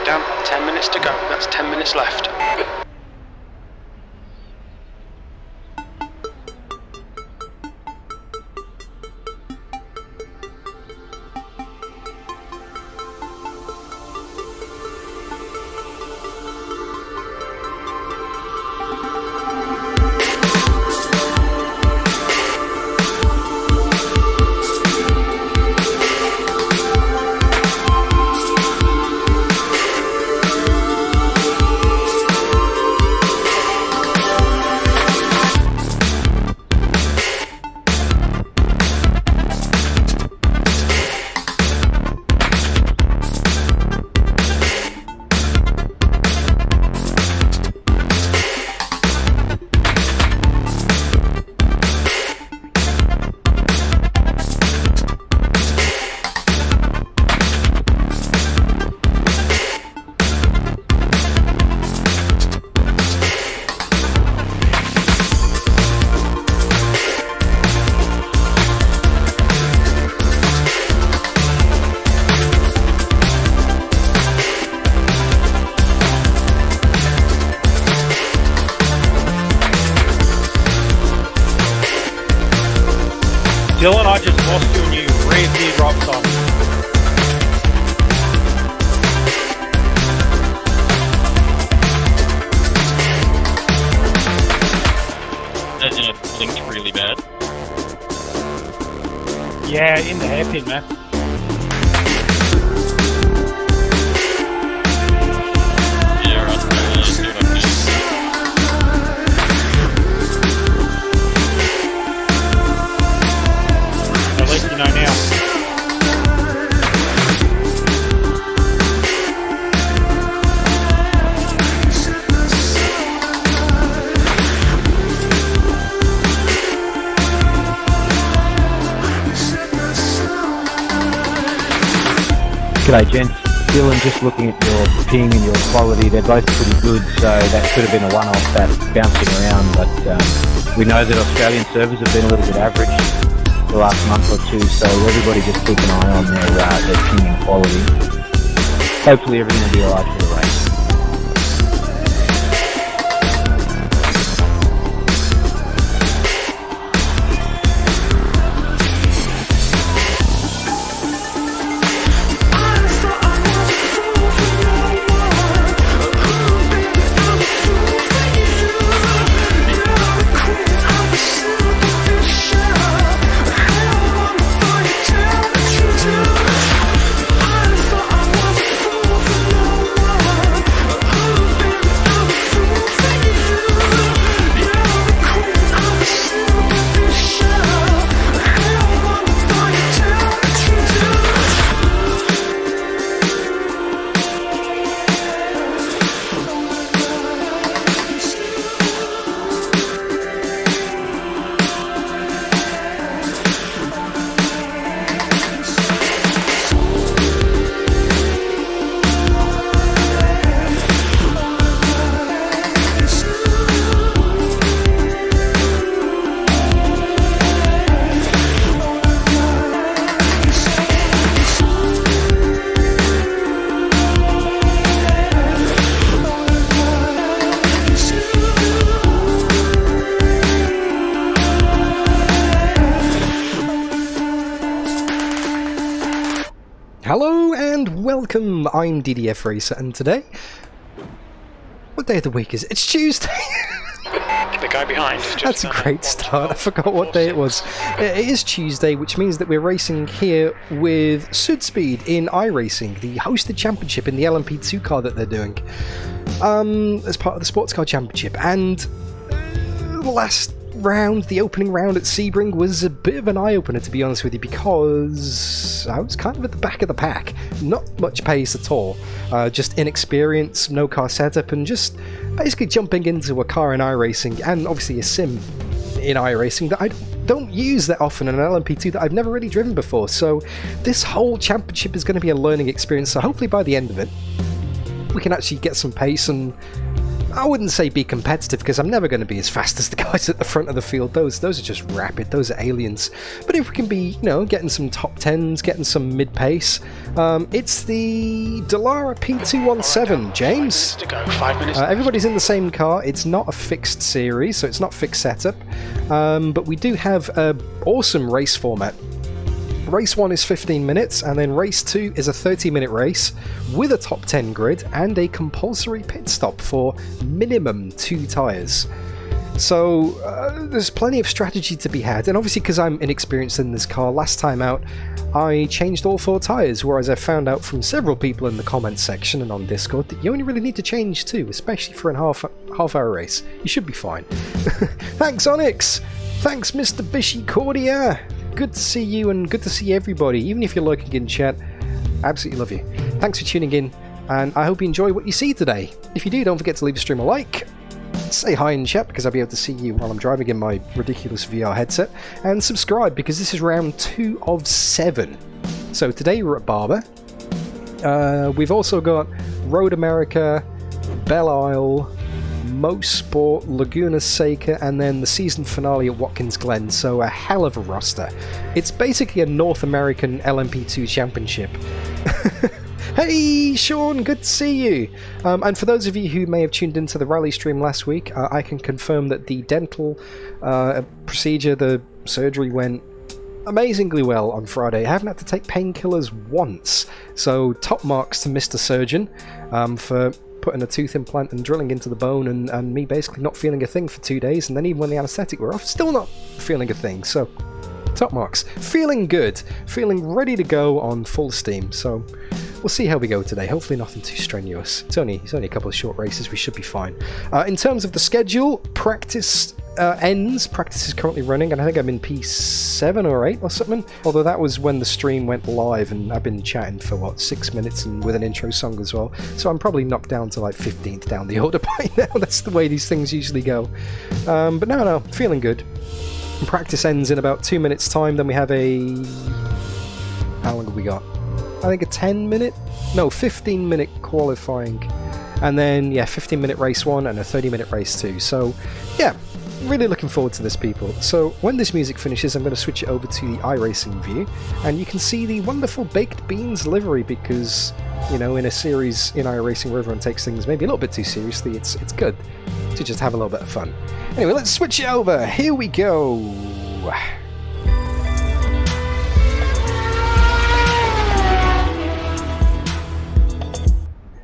Countdown, 10 minutes to go. That's 10 minutes left. Dylan, I just lost you and you reappeared right beside me. As in it blinked really bad? Yeah, in the hairpin, man. Yeah, right. Let's do it like this. At least you know now. G'day gents, Dylan, just looking at your ping and your quality, they're both pretty good, so that could have been a one-off, that bouncing around, but we know that Australian servers have been a little bit average the last month or two, so everybody just keep an eye on their ping and quality. Hopefully everything will be alright for the race. Hello and welcome, I'm DDF Racer, and today, what day of the week is it? It's Tuesday! The guy behind. That's a great start, I forgot what day it was. It is Tuesday, which means that we're racing here with Sudspeed in iRacing, the hosted championship in the LMP2 car that they're doing, as part of the Sports Car Championship, and the last round, the opening round at Sebring, was a bit of an eye-opener, to be honest with you, because I was kind of at the back of the pack. Not much pace at all, just inexperience, no car setup, and just basically jumping into a car in iRacing, and obviously a sim in iRacing that I don't use that often, an LMP2 that I've never really driven before. So this whole championship is going to be a learning experience, so hopefully by the end of it we can actually get some pace and I wouldn't say be competitive, because I'm never going to be as fast as the guys at the front of the field. Those are just rapid. Those are aliens. But if we can be, you know, getting some top 10s, getting some mid-pace, it's the Dallara P217, James. 5 minutes to go. 5 minutes. Everybody's in the same car. It's not a fixed series, so it's not fixed setup. But we do have an awesome race format. Race 1 is 15 minutes, and then Race 2 is a 30-minute race with a top 10 grid and a compulsory pit stop for minimum 2 tyres. So there's plenty of strategy to be had, and obviously because I'm inexperienced in this car, last time out I changed all 4 tyres, whereas I found out from several people in the comments section and on Discord that you only really need to change 2, especially for a half-hour race. You should be fine. Thanks, Onyx! Thanks, Mr. Bishy Cordia! Good to see you, and good to see everybody, even if you're lurking in chat. Absolutely love you. Thanks for tuning in, and I hope you enjoy what you see today. If you do, don't forget to leave the stream a like, say hi in chat because I'll be able to see you while I'm driving in my ridiculous VR headset, and subscribe because this is round 2 of 7. So today we're at Barber. We've also got Road America, Belle Isle, Mo Sport, Laguna Seca, and then the season finale at Watkins Glen, so a hell of a roster. It's basically a North American LMP2 championship. Hey Sean, good to see you! And for those of you who may have tuned into the rally stream last week, I can confirm that the dental procedure, the surgery, went amazingly well on Friday. I haven't had to take painkillers once, so top marks to Mr. Surgeon for putting a tooth implant and drilling into the bone, and me basically not feeling a thing for 2 days, and then even when the anaesthetic were off, still not feeling a thing. So top marks. Feeling good, feeling ready to go on full steam. So we'll see how we go today. Hopefully nothing too strenuous. It's only a couple of short races. We should be fine. In terms of the schedule, practice ends. Practice is currently running, and I think I'm in P7 or 8 or something. Although that was when the stream went live, and I've been chatting for 6 minutes and with an intro song as well. So I'm probably knocked down to like 15th down the order by now. That's the way these things usually go. But no, feeling good. Practice ends in about 2 minutes time. Then we have a... How long have we got? I think a 15-minute qualifying. And then, yeah, 15-minute race 1 and a 30-minute race 2. So, yeah, really looking forward to this, people. So, when this music finishes, I'm going to switch it over to the iRacing view. And you can see the wonderful Baked Beans livery because, you know, in a series in iRacing where everyone takes things maybe a little bit too seriously, it's good to just have a little bit of fun. Anyway, let's switch it over. Here we go.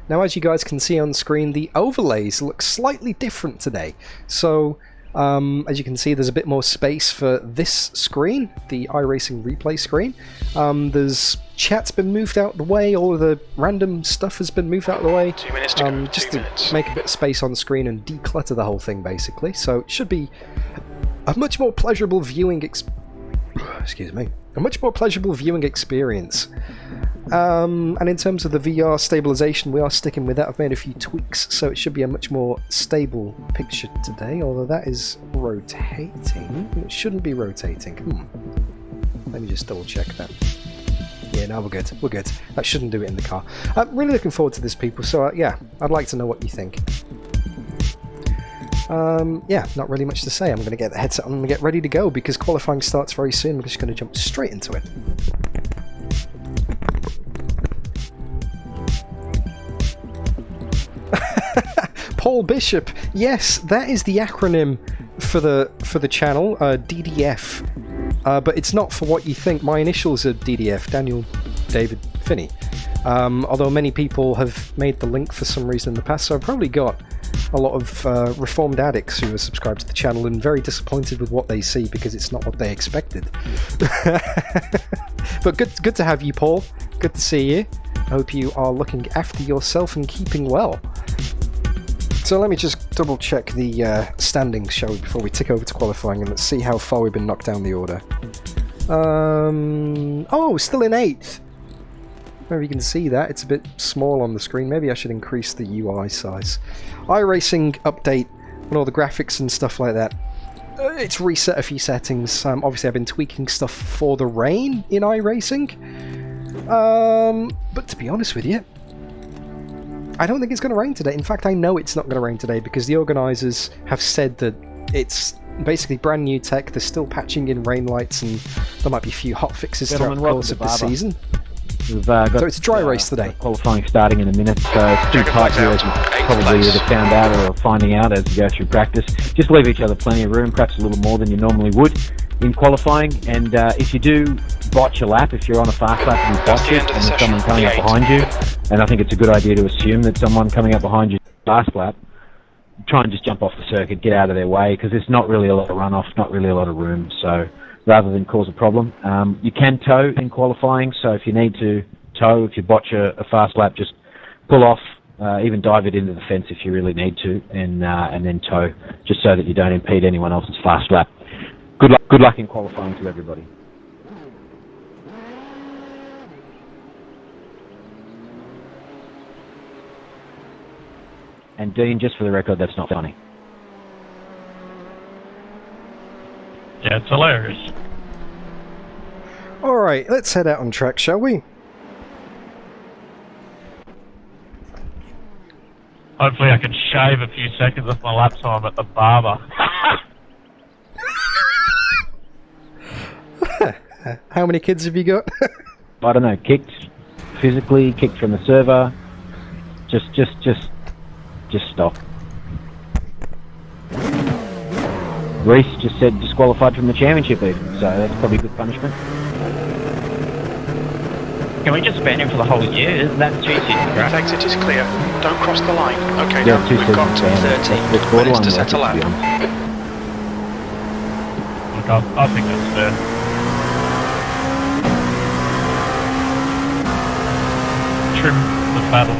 Now, as you guys can see on screen, the overlays look slightly different today. So, as you can see, there's a bit more space for this screen, the iRacing replay screen. There's chat's been moved out of the way, all of the random stuff has been moved out of the way. 2 minutes to go. Just to make a bit of space on the screen and declutter the whole thing, basically. So it should be a much more pleasurable viewing a much more pleasurable viewing experience. And in terms of the VR stabilization, we are sticking with that. I've made a few tweaks, so it should be a much more stable picture today, although that is rotating. It shouldn't be rotating. Let me just double check that. Yeah, no, we're good. We're good. That shouldn't do it in the car. I'm really looking forward to this, people, so yeah, I'd like to know what you think. Yeah, not really much to say. I'm going to get the headset on and get ready to go because qualifying starts very soon. We're just going to jump straight into it. Paul Bishop, yes, that is the acronym for the channel, DDF. But it's not for what you think. My initials are DDF, Daniel David Finney. Although many people have made the link for some reason in the past, so I've probably got a lot of reformed addicts who are subscribed to the channel and very disappointed with what they see because it's not what they expected. But good to have you, Paul. Good to see you. I hope you are looking after yourself and keeping well. So let me just double check the standings, shall we, before we tick over to qualifying, and let's see how far we've been knocked down the order. Oh, still in 8th. Maybe you can see that. It's a bit small on the screen. Maybe I should increase the UI size. iRacing update and all the graphics and stuff like that. It's reset a few settings. Obviously, I've been tweaking stuff for the rain in iRacing. But to be honest with you, I don't think it's going to rain today. In fact, I know it's not going to rain today because the organisers have said that it's basically brand new tech. They're still patching in rain lights, and there might be a few hot fixes throughout the course of the season. We've got, so it's a dry race today. Qualifying starting in a minute, so it's too tight here, as you've probably either found out or finding out as you go through practice. Just leave each other plenty of room, perhaps a little more than you normally would in qualifying. And if you do botch a lap, if you're on a fast lap and you botch it, and there's someone coming up behind you, and I think it's a good idea to assume that someone coming up behind you fast lap, try and just jump off the circuit, get out of their way, because there's not really a lot of runoff, not really a lot of room. So rather than cause a problem, you can tow in qualifying. So if you need to tow, if you botch a fast lap, just pull off, even dive it into the fence if you really need to, and then tow, just so that you don't impede anyone else's fast lap. Good luck in qualifying to everybody. And Dean, just for the record, that's not funny. Yeah, it's hilarious. Alright, let's head out on track, shall we? Hopefully I can shave a few seconds off my lap time at the barber. How many kids have you got? I don't know, kicked physically, kicked from the server. Just stop. Reese just said disqualified from the championship even, so that's probably good punishment. Can we just ban him for the whole year? Isn't that 2 seasons, right? Exit is clear. Don't cross the line. Okay, Yeah, now 2 we've got seasons ban. 13 It's minutes borderline to set a worth it, to be lap. honest. Look, I think that's fair. Trim the battle.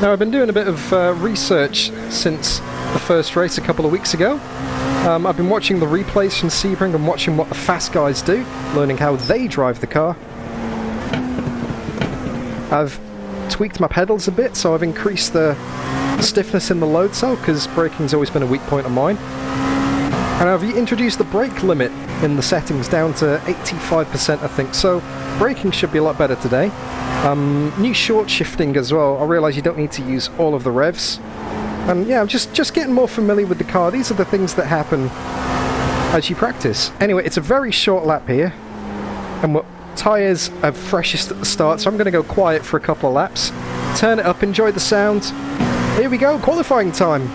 Now, I've been doing a bit of research since the first race a couple of weeks ago. I've been watching the replays from Sebring and watching what the fast guys do, learning how they drive the car. I've tweaked my pedals a bit, so I've increased the stiffness in the load cell, because braking's always been a weak point of mine. And I've introduced the brake limit in the settings down to 85%, I think, so braking should be a lot better today. New short shifting as well. I realise you don't need to use all of the revs. And yeah, I'm just getting more familiar with the car. These are the things that happen as you practice. Anyway, it's a very short lap here, and tyres are freshest at the start, so I'm going to go quiet for a couple of laps. Turn it up, enjoy the sound. Here we go, qualifying time.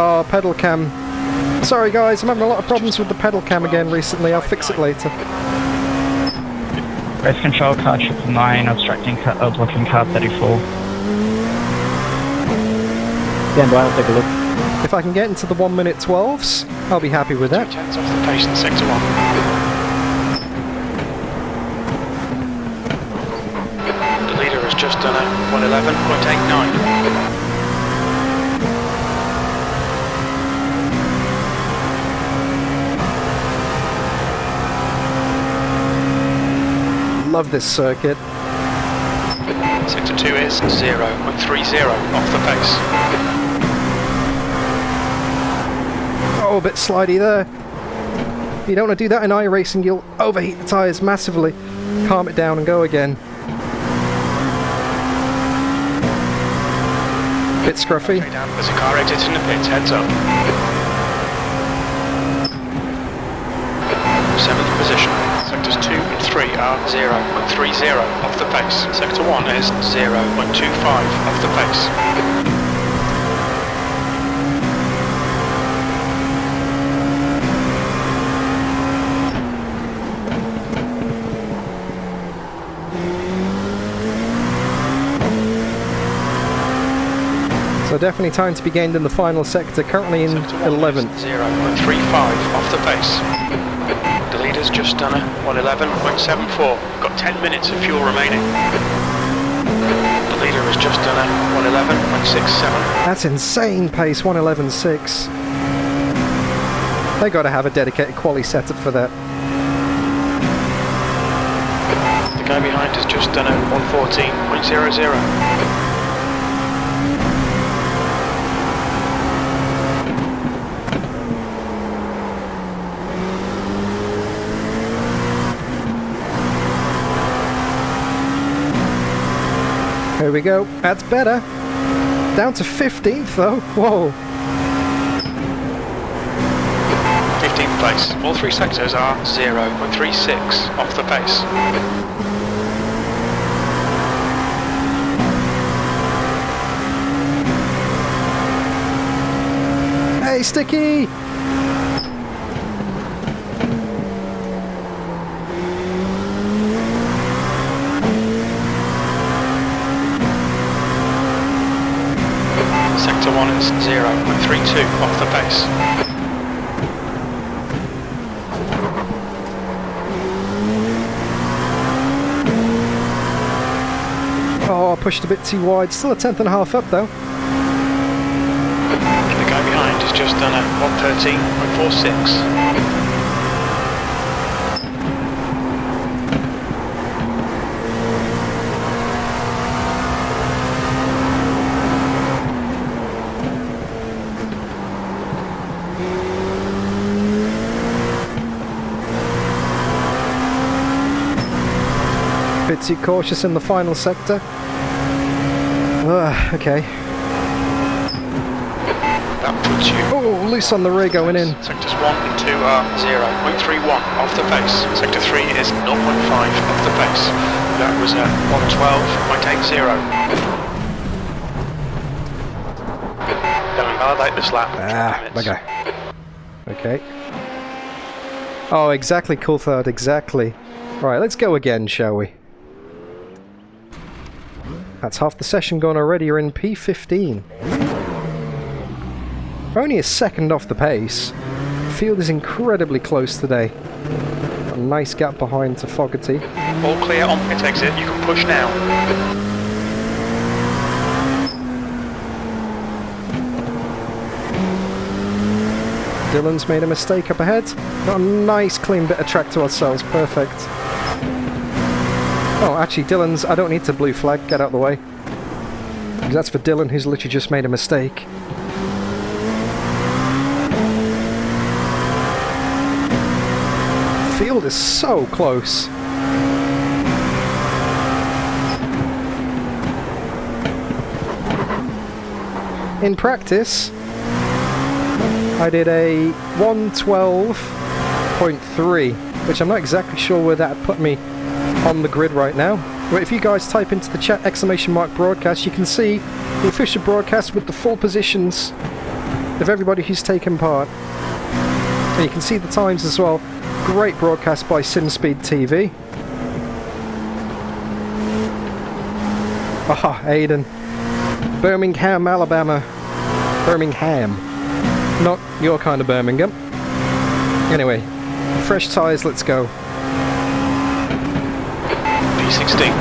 Oh, pedal cam. Sorry guys, I'm having a lot of problems with the pedal cam again recently. I'll fix it later. Race control car 999, obstructing car, blocking car 34. Stand by, I'll take a look. If I can get into the 1 minute 12s, I'll be happy with that. 2/10 off the pace in sector 1. The leader has just done a 111.89. Love this circuit. Sector 2 is 0.30 off the pace. Oh, a bit slidey there. You don't want to do that in iRacing, you'll overheat the tyres massively. Calm it down and go again. Bit scruffy. There's a car exiting the pits, heads up. 7th position. Sectors 2 and 3 are 0.30 off the pace. Sector 1 is 0.25 off the pace. So definitely time to be gained in the final sector, currently in 11th. 0.35 off the pace. The leader's just done a 111.74. Got 10 minutes of fuel remaining. The leader has just done a 111.67. That's insane pace, 111.6. They got to have a dedicated quali setup for that. guy behind has just done a 114.00. Here we go. That's better. Down to 15th though. Whoa. 15th place. All three sectors are 0.36 off the pace. Hey, Sticky! Sector 1 is 0.32 off the pace. Oh, I pushed a bit too wide. Still a tenth and a half up though. The guy behind has just done a 113.46. Bit too cautious in the final sector. Okay. That puts you. Oh, loose on the rear going in. Sectors 1 and 2 are 0.31 off the pace. Sector 3 is 0.5 off the pace. That was a 112.80. Then we validate this lap. Bugger. Okay. Oh, exactly, Coulthard, exactly. Right, let's go again, shall we? That's half the session gone already. You're in P15. We're only a second off the pace. The field is incredibly close today. Got a nice gap behind to Fogarty. All clear on pit exit. You can push now. Dylan's made a mistake up ahead. Got a nice clean bit of track to ourselves. Perfect. Oh, actually, Dylan's... I don't need to blue flag. Get out of the way. Because that's for Dylan, who's literally just made a mistake. Field is so close. In practice, I did a 112.3, which I'm not exactly sure where that put me on the grid right now. But if you guys type into the chat !broadcast, you can see the official broadcast with the full positions of everybody who's taken part. And you can see the times as well. Great broadcast by Sudspeed TV. Ah, Aiden. Birmingham, Alabama. Birmingham. Not your kind of Birmingham. Anyway, fresh tyres, let's go. P16.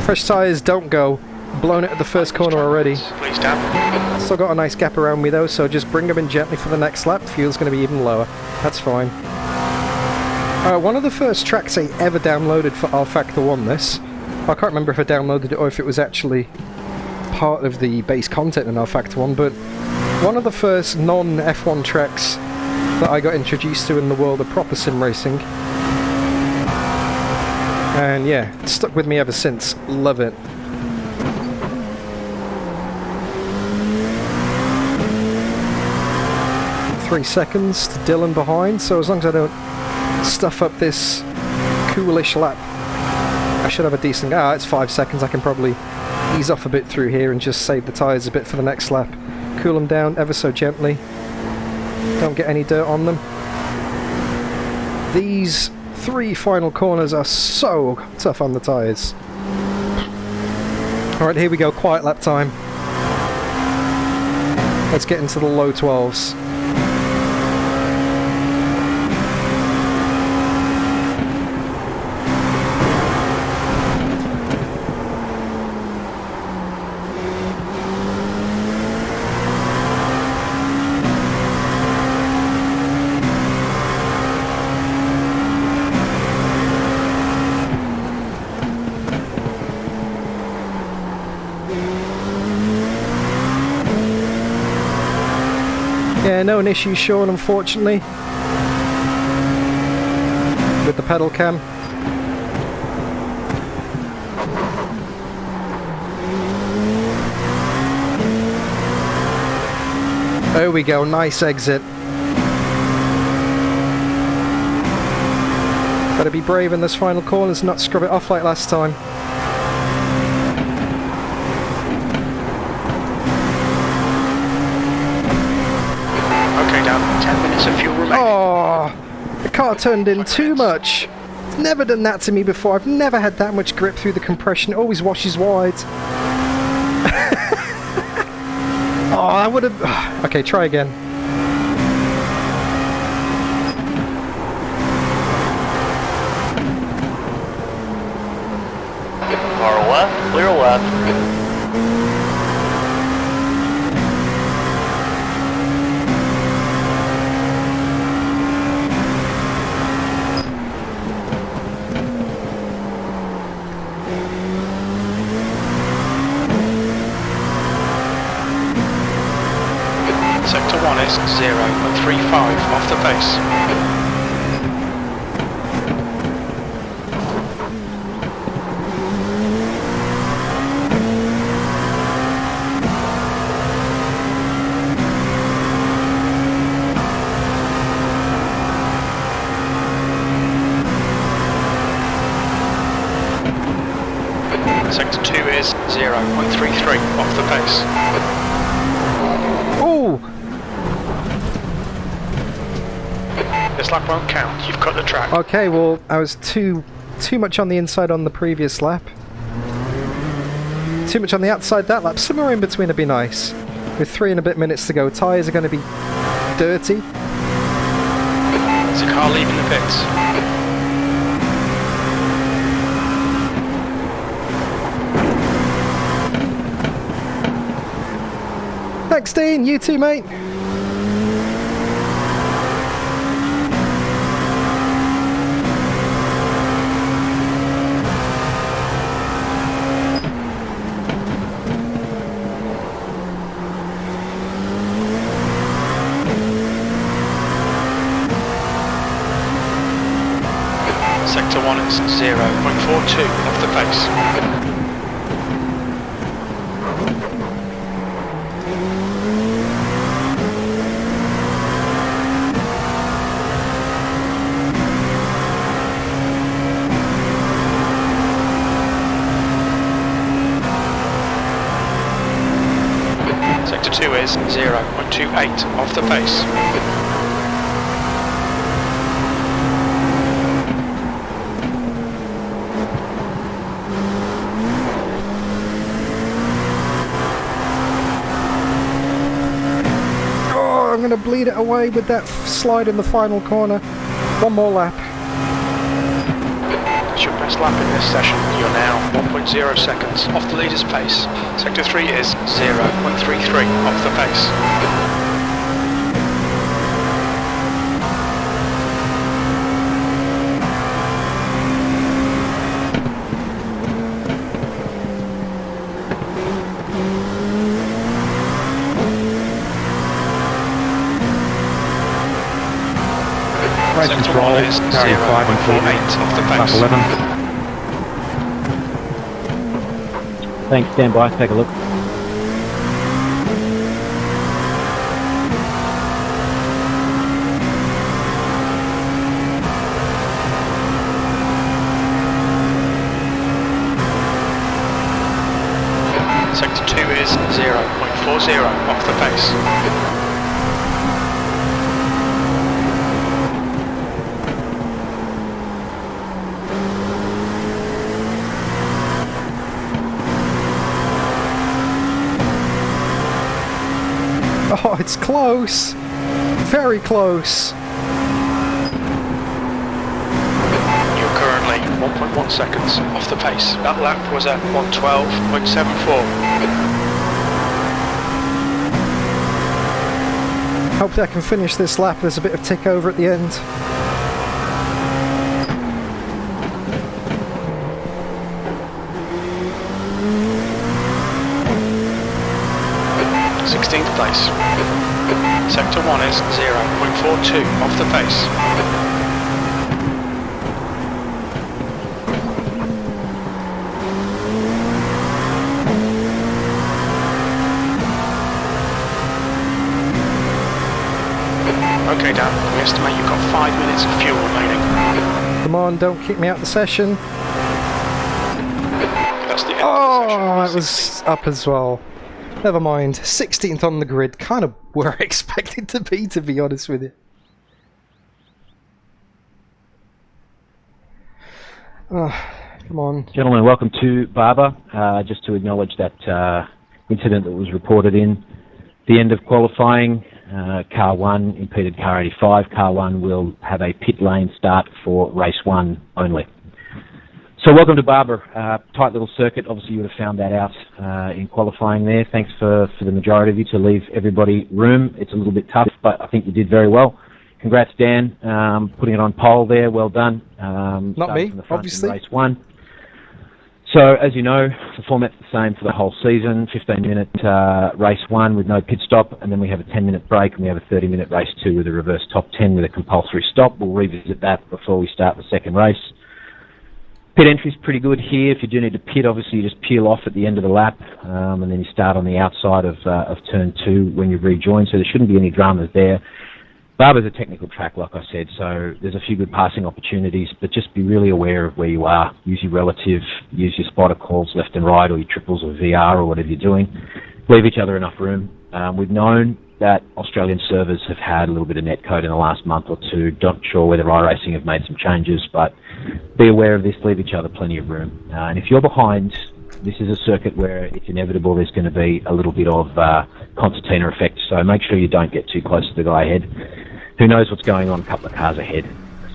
Fresh tyres, don't go. Blown it at the first corner already. Please down. Still got a nice gap around me though, so just bring them in gently for the next lap. Fuel's going to be even lower. That's fine. One of the first tracks I ever downloaded for R-Factor 1 this. I can't remember if I downloaded it or if it was actually part of the base content in R-Factor 1, but one of the first non-F1 tracks that I got introduced to in the world of proper sim racing. And yeah, it's stuck with me ever since. Love it. Three seconds to Dylan behind, so as long as I don't stuff up this coolish lap, I should have a decent... it's 5 seconds. I can probably ease off a bit through here and just save the tyres a bit for the next lap. Cool them down ever so gently. Don't get any dirt on them. These 3 final corners are so tough on the tyres. Alright, here we go. Quiet lap time. Let's get into the low 12s. known issue, Sean, unfortunately, with the pedal cam. There we go, nice exit. Gotta be brave in this final corners and not scrub it off like last time. Okay, down 10 minutes of fuel remaining. Oh, the car turned in too much. It's never done that to me before. I've never had that much grip through the compression. It always washes wide. Oh, I would have... Okay, try again. Far left, clear left. Sector 1 is 0.35 off the pace. Sector 2 is 0.33 off the pace. Oh! This lap won't count, you've cut the track. Okay, well, I was too much on the inside on the previous lap. Too much on the outside that lap. Somewhere in between would be nice. With 3 and a bit minutes to go, tyres are going to be dirty. There's a car leaving the pits. Thanks, Dean. You too, mate. Sector 1 is 0.42 off the pace. Sector 2 is 0.28 off the pace. Oh, I'm going to bleed it away with that slide in the final corner. One more lap. That's your best lap in this session. You're now 1.0 seconds off the leader's pace. Sector 3 is 0.33 off the pace. Sector 1 is 0.48 off the pace. 11. Thanks, stand by, take a look. Sector 2 is 0.40 off the pace. Oh, it's close. Very close. You're currently 1.1 seconds off the pace. That lap was at 1:12.74. Hopefully I can finish this lap. There's a bit of tick over at the end. Place. Sector 1 is 0.42 off the pace. Okay, Dan, we estimate you've got 5 minutes of fuel remaining. Come on, don't kick me out the session. That's the end Oh, of the session. that was up as well. Never mind. 16th on the grid. Kind of where I expected to be honest with you. Come on. Gentlemen, welcome to Barber. Just to acknowledge that incident that was reported in the end of qualifying. Car 1 impeded car 85. Car 1 will have a pit lane start for race 1 only. So welcome to Barber. Tight little circuit. Obviously you would have found that out in qualifying there. Thanks for the majority of you to leave everybody room. It's a little bit tough, but I think you did very well. Congrats, Dan, putting it on pole there. Well done. Not me, obviously. Race 1. So, as you know, the format's the same for the whole season. 15-minute race 1 with no pit stop, and then we have a 10-minute break, and we have a 30-minute race 2 with a reverse top 10 with a compulsory stop. We'll revisit that before we start the second race. Pit entry's pretty good here. If you do need to pit, obviously you just peel off at the end of the lap, and then you start on the outside of turn 2 when you rejoin, so there shouldn't be any dramas there. Barber's a technical track, like I said, so there's a few good passing opportunities, but just be really aware of where you are. Use your relative, use your spotter calls left and right, or your triples or VR or whatever you're doing. Leave each other enough room. We've known that Australian servers have had a little bit of netcode in the last month or two. Not sure whether iRacing have made some changes, but be aware of this. Leave each other plenty of room. And if you're behind, this is a circuit where it's inevitable there's going to be a little bit of concertina effect, so make sure you don't get too close to the guy ahead. Who knows what's going on a couple of cars ahead.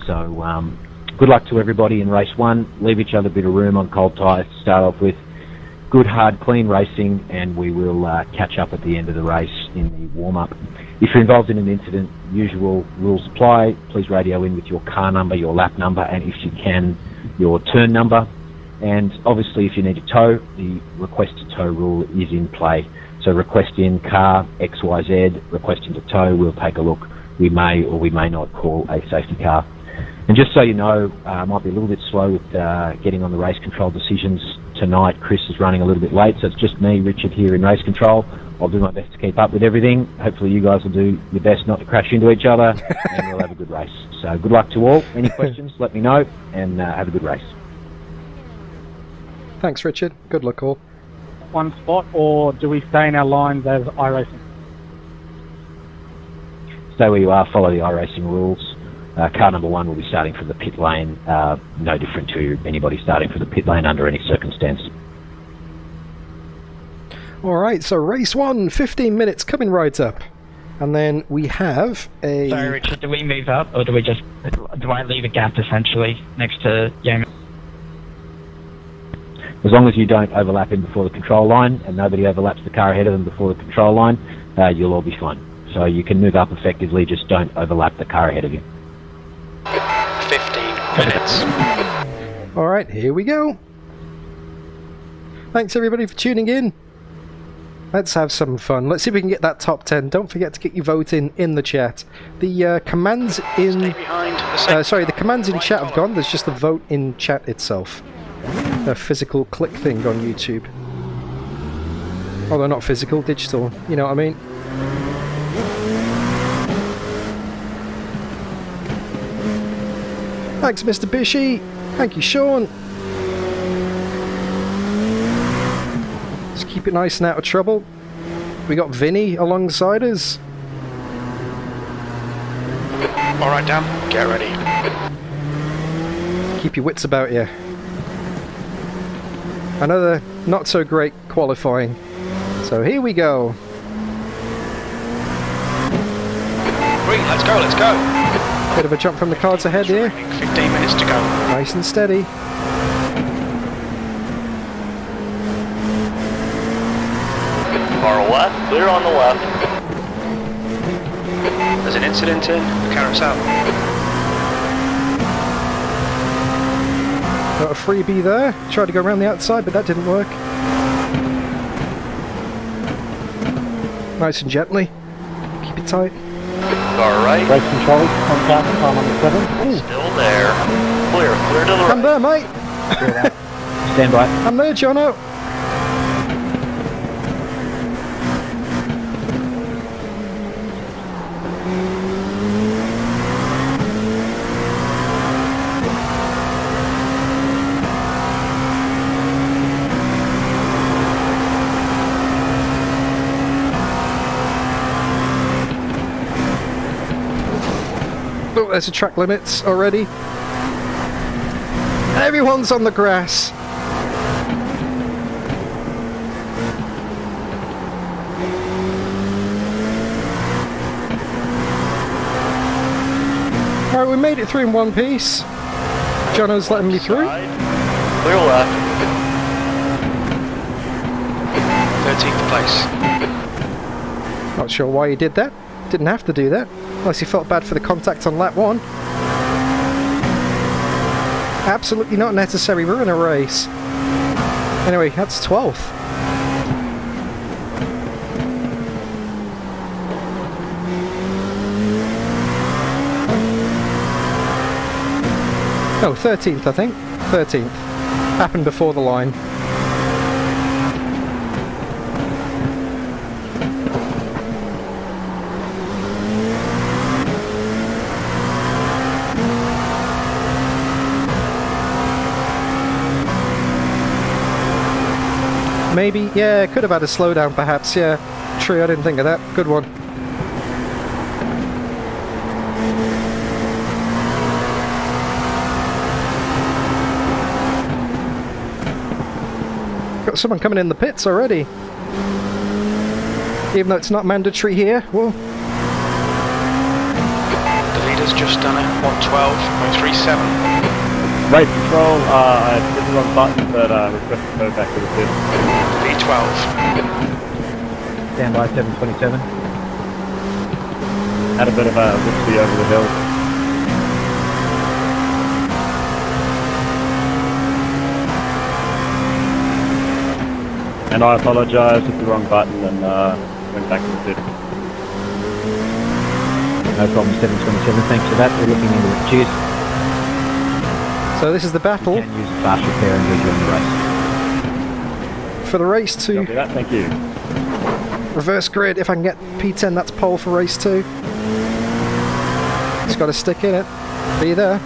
So good luck to everybody in race 1. Leave each other a bit of room on cold tyres to start off with. Good, hard, clean racing, and we will catch up at the end of the race in the warm-up. If you're involved in an incident, usual rules apply. Please radio in with your car number, your lap number, and if you can, your turn number. And obviously, if you need to tow, the request to tow rule is in play. So request in car XYZ, requesting to tow, we'll take a look. We may or we may not call a safety car. And just so you know, I might be a little bit slow with getting on the race control decisions tonight. Chris is running a little bit late, so it's just me, Richard, here in race control. I'll do my best to keep up with everything. Hopefully you guys will do your best not to crash into each other, and we'll have a good race. So good luck to all. Any questions, let me know, and have a good race. Thanks, Richard. Good luck, all. One spot, or do we stay in our lines as iRacing? Stay where you are, follow the iRacing rules. Car number 1 will be starting from the pit lane, no different to anybody starting from the pit lane under any circumstance. Alright, so race 1, 15 minutes coming right up. And then we have a... Sorry, Richard, do we move up, or do I leave a gap, essentially, next to Yeoman? As long as you don't overlap him before the control line, and nobody overlaps the car ahead of them before the control line, you'll all be fine. So you can move up effectively, just don't overlap the car ahead of you. 15 minutes. Alright, here we go. Thanks everybody for tuning in. Let's have some fun. Let's see if we can get that top 10. Don't forget to get your vote in the chat. The commands in... the commands in chat have gone. There's just the vote in chat itself. A physical click thing on YouTube. Although not physical, digital. You know what I mean? Thanks, Mr. Bishy. Thank you, Sean. Just keep it nice and out of trouble. We got Vinny alongside us. Alright, Dan, get ready. Keep your wits about you. Another not so great qualifying. So here we go. Green, let's go, let's go. Bit of a jump from the cards ahead here. 15 minutes to go. Nice and steady. Far left, clear on the left. There's an incident in, carrots out. Got a freebie there. Tried to go around the outside, but that didn't work. Nice and gently. appetite. Car right. Race control, contact, time on the 7. Still there. Clear to the I'm right. there, mate. Stand by. I'm there, Jono. Oh, there's a track limits already. Everyone's on the grass. Alright, we made it through in one piece. Jono's letting me through. Clear left. 13th place. Not sure why he did that. Didn't have to do that. Unless he felt bad for the contact on lap 1. Absolutely not necessary. We're in a race. Anyway, that's 12th. Oh, 13th, I think. 13th. Happened before the line. Maybe, yeah, could have had a slowdown perhaps, yeah. True, I didn't think of that. Good one. Got someone coming in the pits already. Even though it's not mandatory here. Whoa. The leader's just done it. 112.37. Race control, I did the wrong button, but request to go back to the pit. V12. Stand by 727. Had a bit of a whiskey over the hill. And I apologise, hit the wrong button and went back to the pit. No problem, 727. Thanks for that. We're looking into it. Cheers. So this is the battle Can use a fast repair and rejoin the race. for the race 2. Copy that, thank you. Reverse grid, if I can get P10, that's pole for race 2. Just got to stick in it. Be there.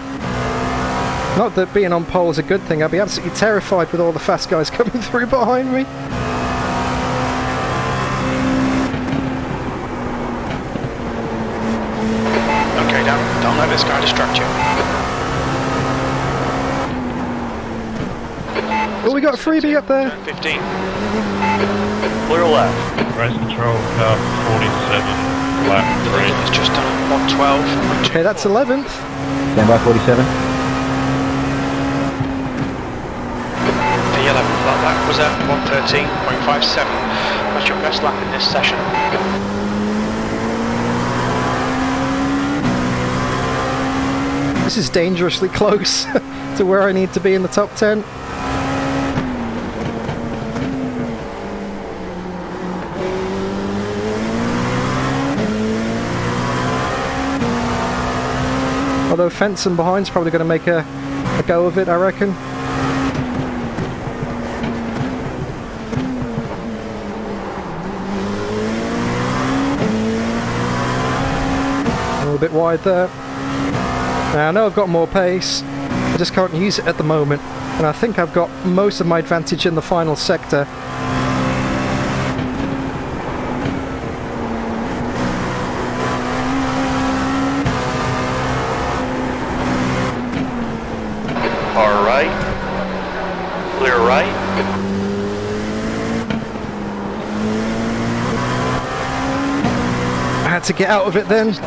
Not that being on pole is a good thing. I'd be absolutely terrified with all the fast guys coming through behind me. Okay, don't let this guy distract you. Oh, we got a freebie up there. 15. Clear left. Race control, car 47, lap The 3. leader's just done it. 112. Okay, that's 11th. Stand by 47. The 11th lap was at 113.57. That's your best lap in this session. This is dangerously close to where I need to be in the top 10. Although fencing behind's probably going to make a go of it, I reckon. A little bit wide there. Now I know I've got more pace, I just can't use it at the moment. And I think I've got most of my advantage in the final sector. Car right. Clear right. I had to get out of it then. For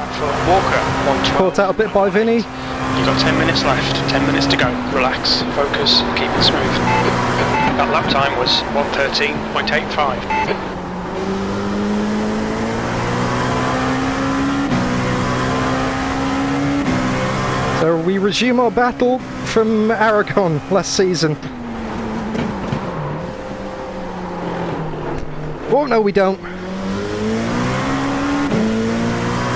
Walker, 112. Caught out a bit by Vinny. You've got 10 minutes left, 10 minutes to go. Relax, focus, keep it smooth. That lap time was 113.85. So we resume our battle from Aragon last season. Oh no, we don't.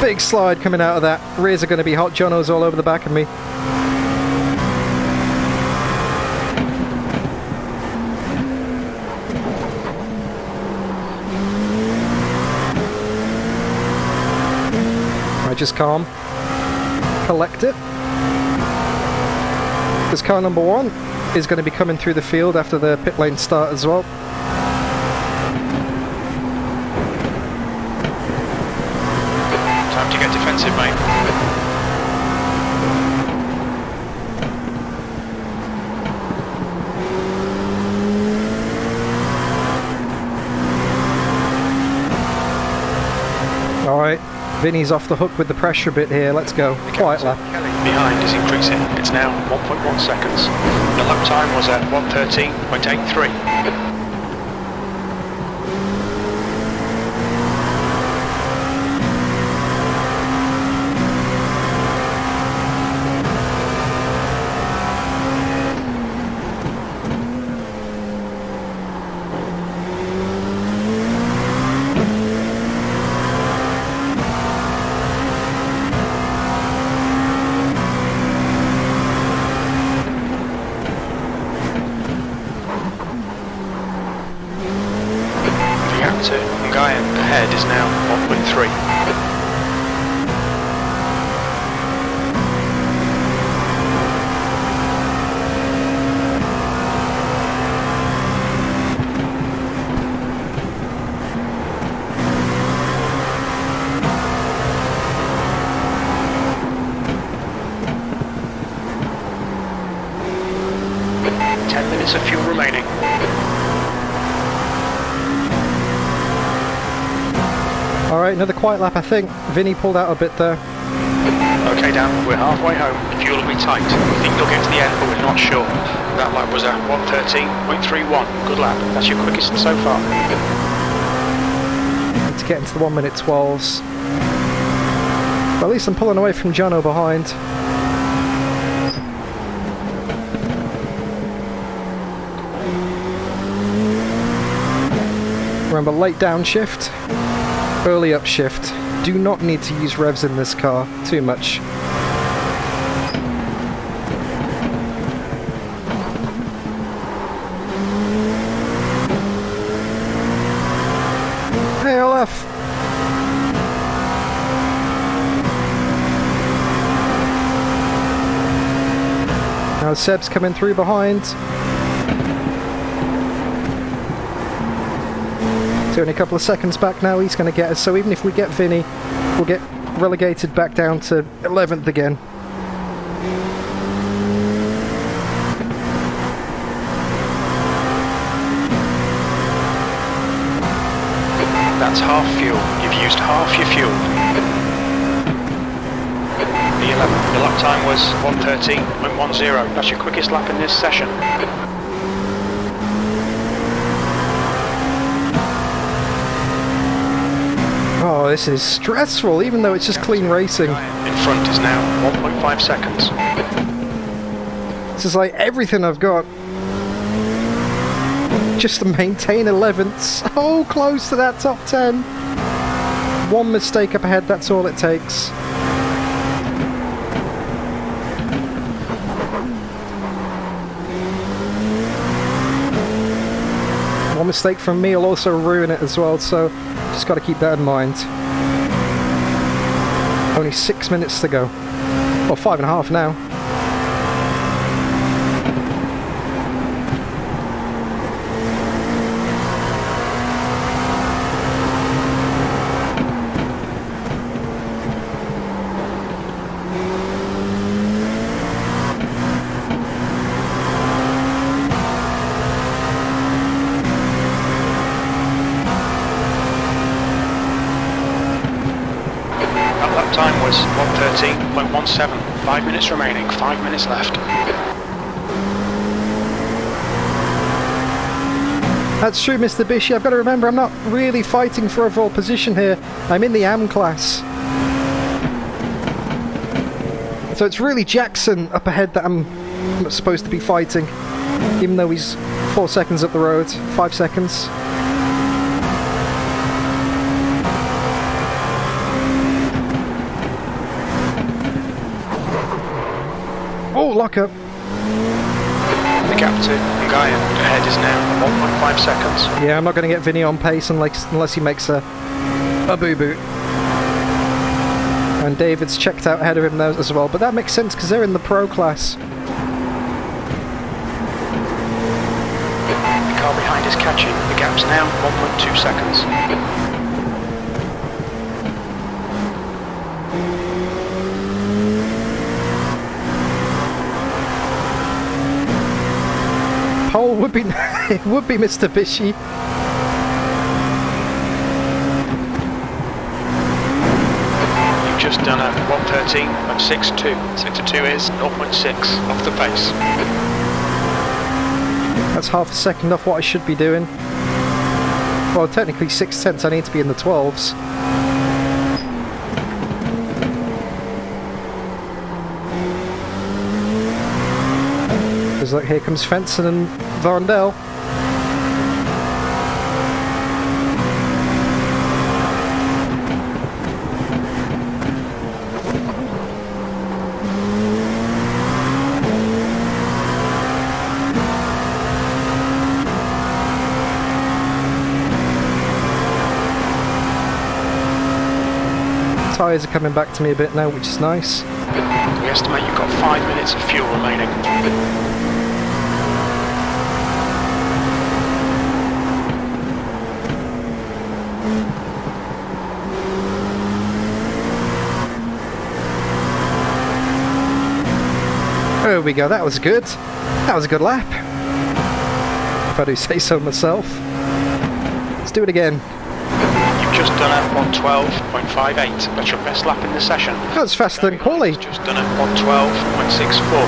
Big slide coming out of that. Rears are going to be hot. Jono's all over the back of me. Right, just calm. Collect it. Because car number 1 is going to be coming through the field after the pit lane start as well. Time to get defensive, mate. Alright, Vinny's off the hook with the pressure bit here. Let's go. Quiet lap. Behind is increasing. It's now 1.1 seconds. The lap time was at 1:13.83. Ahead is now 1.3. Ten minutes of fuel remaining. Alright, another quiet lap I think. Vinny pulled out a bit there. Okay Dan, we're halfway home. Fuel will be tight. We think you'll get to the end, but we're not sure. That lap was at 1:13.31. Good lap. That's your quickest so far. Need to get into the 1:12s. But at least I'm pulling away from Jono behind. Remember, late downshift. Early upshift. Do not need to use revs in this car too much. ALF. Now Seb's coming through behind. It's only a couple of seconds back now. He's going to get us. So even if we get Vinny, we'll get relegated back down to 11th again. That's half fuel. You've used half your fuel. The lap time was 1:13.10. That's your quickest lap in this session. Oh, this is stressful, even though it's just clean racing. In front is now 1.5 seconds. This is like everything I've got. Just to maintain 11th. So close to that top 10. One mistake up ahead, that's all it takes. One mistake from me will also ruin it as well, so just got to keep that in mind. Only 6 minutes to go. Well, 5.5 now. Time was 1:13.17. 5 minutes remaining. 5 minutes left. That's true, Mr. Bishy. I've got to remember I'm not really fighting for overall position here. I'm in the AM class. So it's really Jackson up ahead that I'm supposed to be fighting. Even though he's 4 seconds up the road. 5 seconds. up. The gap to Ngaia ahead is now 1.5 seconds. Yeah, I'm not going to get Vinny on pace unless he makes a boo-boo. And David's checked out ahead of him there as well, but that makes sense because they're in the pro class. The car behind is catching. The gap's now 1.2 seconds. Pole would be it would be Mr. Bishy. You've just done a 1:13.62. 6:2 is 0.6 off the pace. That's half a second off what I should be doing. Well, technically 6/10. I need to be in the 12s. Because look, here comes Fenton and Varndell. Tyres are coming back to me a bit now, which is nice. We estimate you've got 5 minutes of fuel remaining. There we go, that was good. That was a good lap. If I do say so myself. Let's do it again. You've just done a 1:12.58. That's your best lap in the session. That's faster than Quali. You've just done a 1:12.64.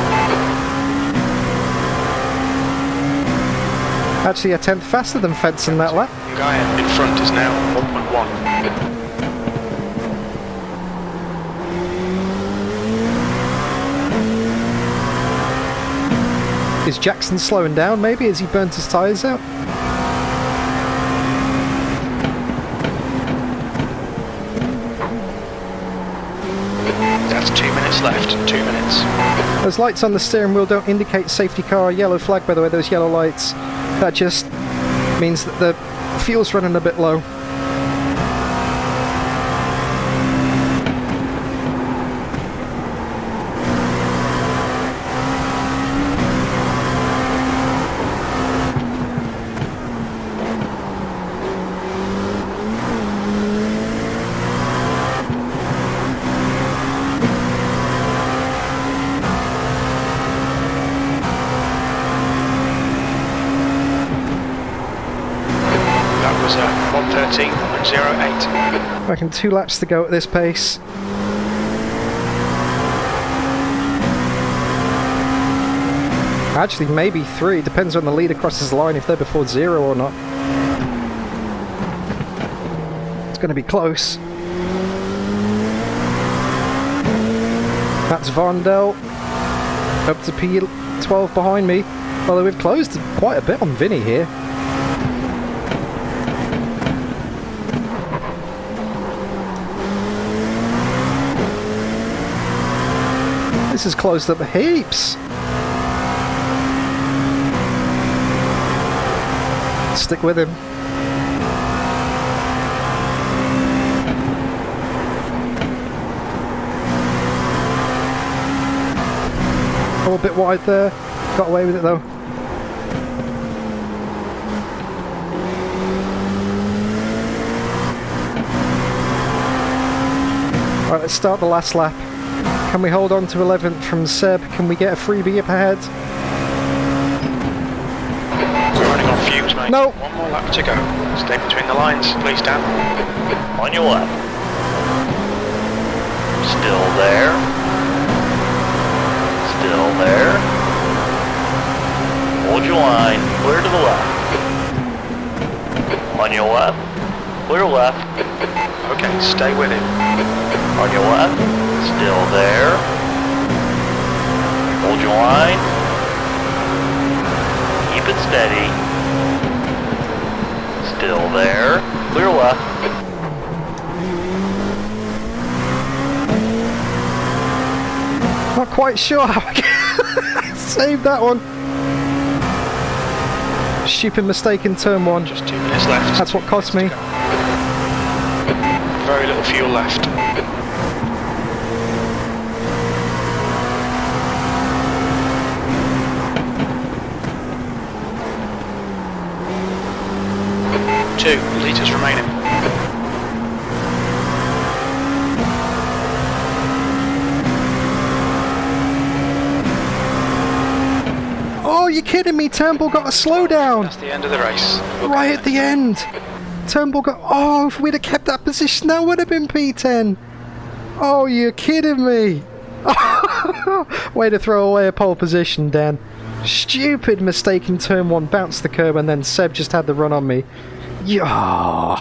Actually a tenth faster than Fenton that lap. Ngaia in front is now 1.1. Is Jackson slowing down maybe? Has he burnt his tyres out? That's 2 minutes left. 2 minutes. Those lights on the steering wheel don't indicate safety car or yellow flag, by the way, those yellow lights. That just means that the fuel's running a bit low. That was a 1:13.08. I reckon 2 laps to go at this pace. Actually, maybe 3. Depends when the leader crosses the line, if they're before 0 or not. It's going to be close. That's Varndell. Up to P12 behind me. Although we've closed quite a bit on Vinny here. This is closed up heaps. Stick with him. Oh, a bit wide there. Got away with it though. Alright, let's start the last lap. Can we hold on to 11th from Seb? Can we get a freebie up ahead? We're running on fumes, mate. No. One more lap to go. Stay between the lines, please, Dan. On your left. Still there. Still there. Hold your line. Clear to the left. On your left. Clear left. Okay, stay with him. On your left. Still there. Hold your line. Keep it steady. Still there. Clear left. Not quite sure how I Save that one. Stupid mistake in turn 1. Just 2 minutes left. That's what cost me. Very little fuel left. Two litres remaining. Oh, you're kidding me. Turnbull got a slowdown. That's the end of the race. Right at the end. Turnbull got... Oh, if we'd have kept that position, that would have been P10. Oh, you're kidding me. Way to throw away a pole position, Dan. Stupid mistake in turn 1. Bounced the curb and then Seb just had the run on me. Yeah,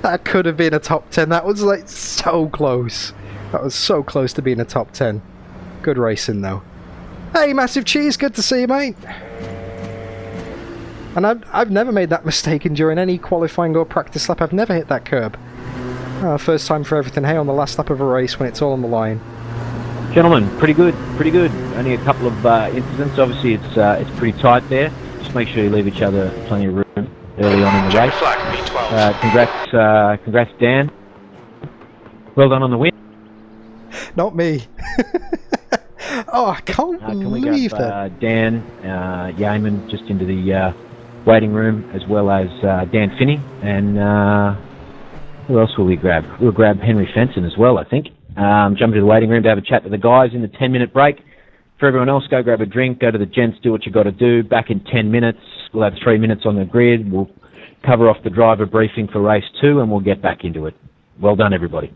that could have been a top 10. That was like so close. That was so close to being a top 10. Good racing though. Hey, Massive Cheese, good to see you, mate. And I've never made that mistake during any qualifying or practice lap. I've never hit that curb. First time for everything. Hey, on the last lap of a race when it's all on the line. Gentlemen, pretty good, pretty good. Only a couple of incidents. Obviously, it's pretty tight there. Just make sure you leave each other plenty of room early on in the race. Flag B12. Congrats, Dan. Well done on the win. Not me. Oh, I can't believe that. Dan Yeaman just into the waiting room, as well as Dan Finney, and who else will we grab? We'll grab Henry Fenton as well, I think. Jump into the waiting room to have a chat to the guys in the 10-minute break. For everyone else, go grab a drink, go to the gents, do what you got to do. Back in 10 minutes. We'll have 3 minutes on the grid. We'll cover off the driver briefing for race 2, and we'll get back into it. Well done, everybody.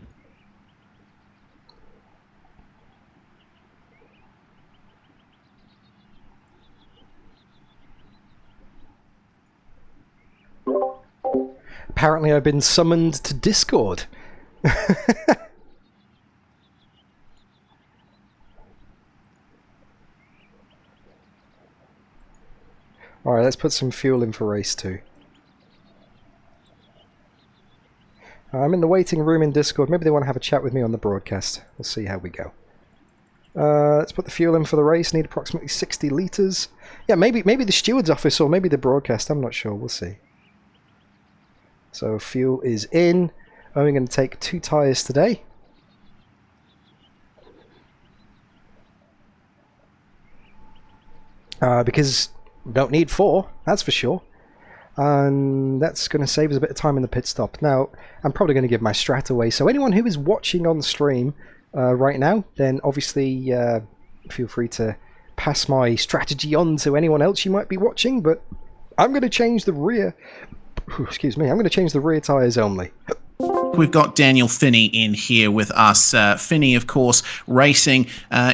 Apparently I've been summoned to Discord. Alright, let's put some fuel in for race 2. I'm in the waiting room in Discord. Maybe they want to have a chat with me on the broadcast. We'll see how we go. Let's put the fuel in for the race. Need approximately 60 litres. Yeah, maybe the steward's office or maybe the broadcast. I'm not sure. We'll see. So fuel is in. Only going to take 2 tyres today. Because we don't need 4, that's for sure. And that's going to save us a bit of time in the pit stop. Now, I'm probably going to give my strat away. So anyone who is watching on the stream right now, then obviously feel free to pass my strategy on to anyone else you might be watching. But I'm going to change the rear... Excuse me, I'm going to change the rear tyres only. We've got Daniel Finney in here with us. Finney, of course, racing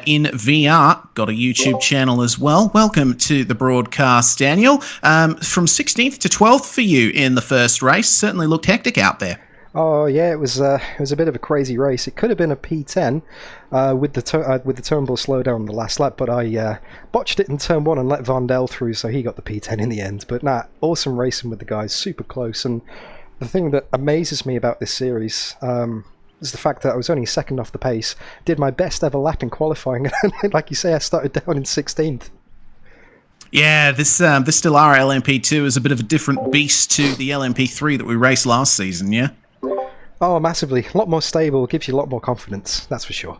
in VR. Got a YouTube channel as well. Welcome to the broadcast, Daniel. From 16th to 12th for you in the first race. Certainly looked hectic out there. Oh yeah, it was a bit of a crazy race. It could have been a P10 with the Turnbull slowdown on the last lap, but I botched it in turn 1 and let Vondel through, so he got the P10 in the end. But nah, awesome racing with the guys, super close. And the thing that amazes me about this series is the fact that I was only second off the pace, did my best ever lap in qualifying, and like you say, I started down in 16th. Yeah, this Dallara LMP2 is a bit of a different beast to the LMP3 that we raced last season, yeah? Oh, massively. A lot more stable, gives you a lot more confidence, that's for sure.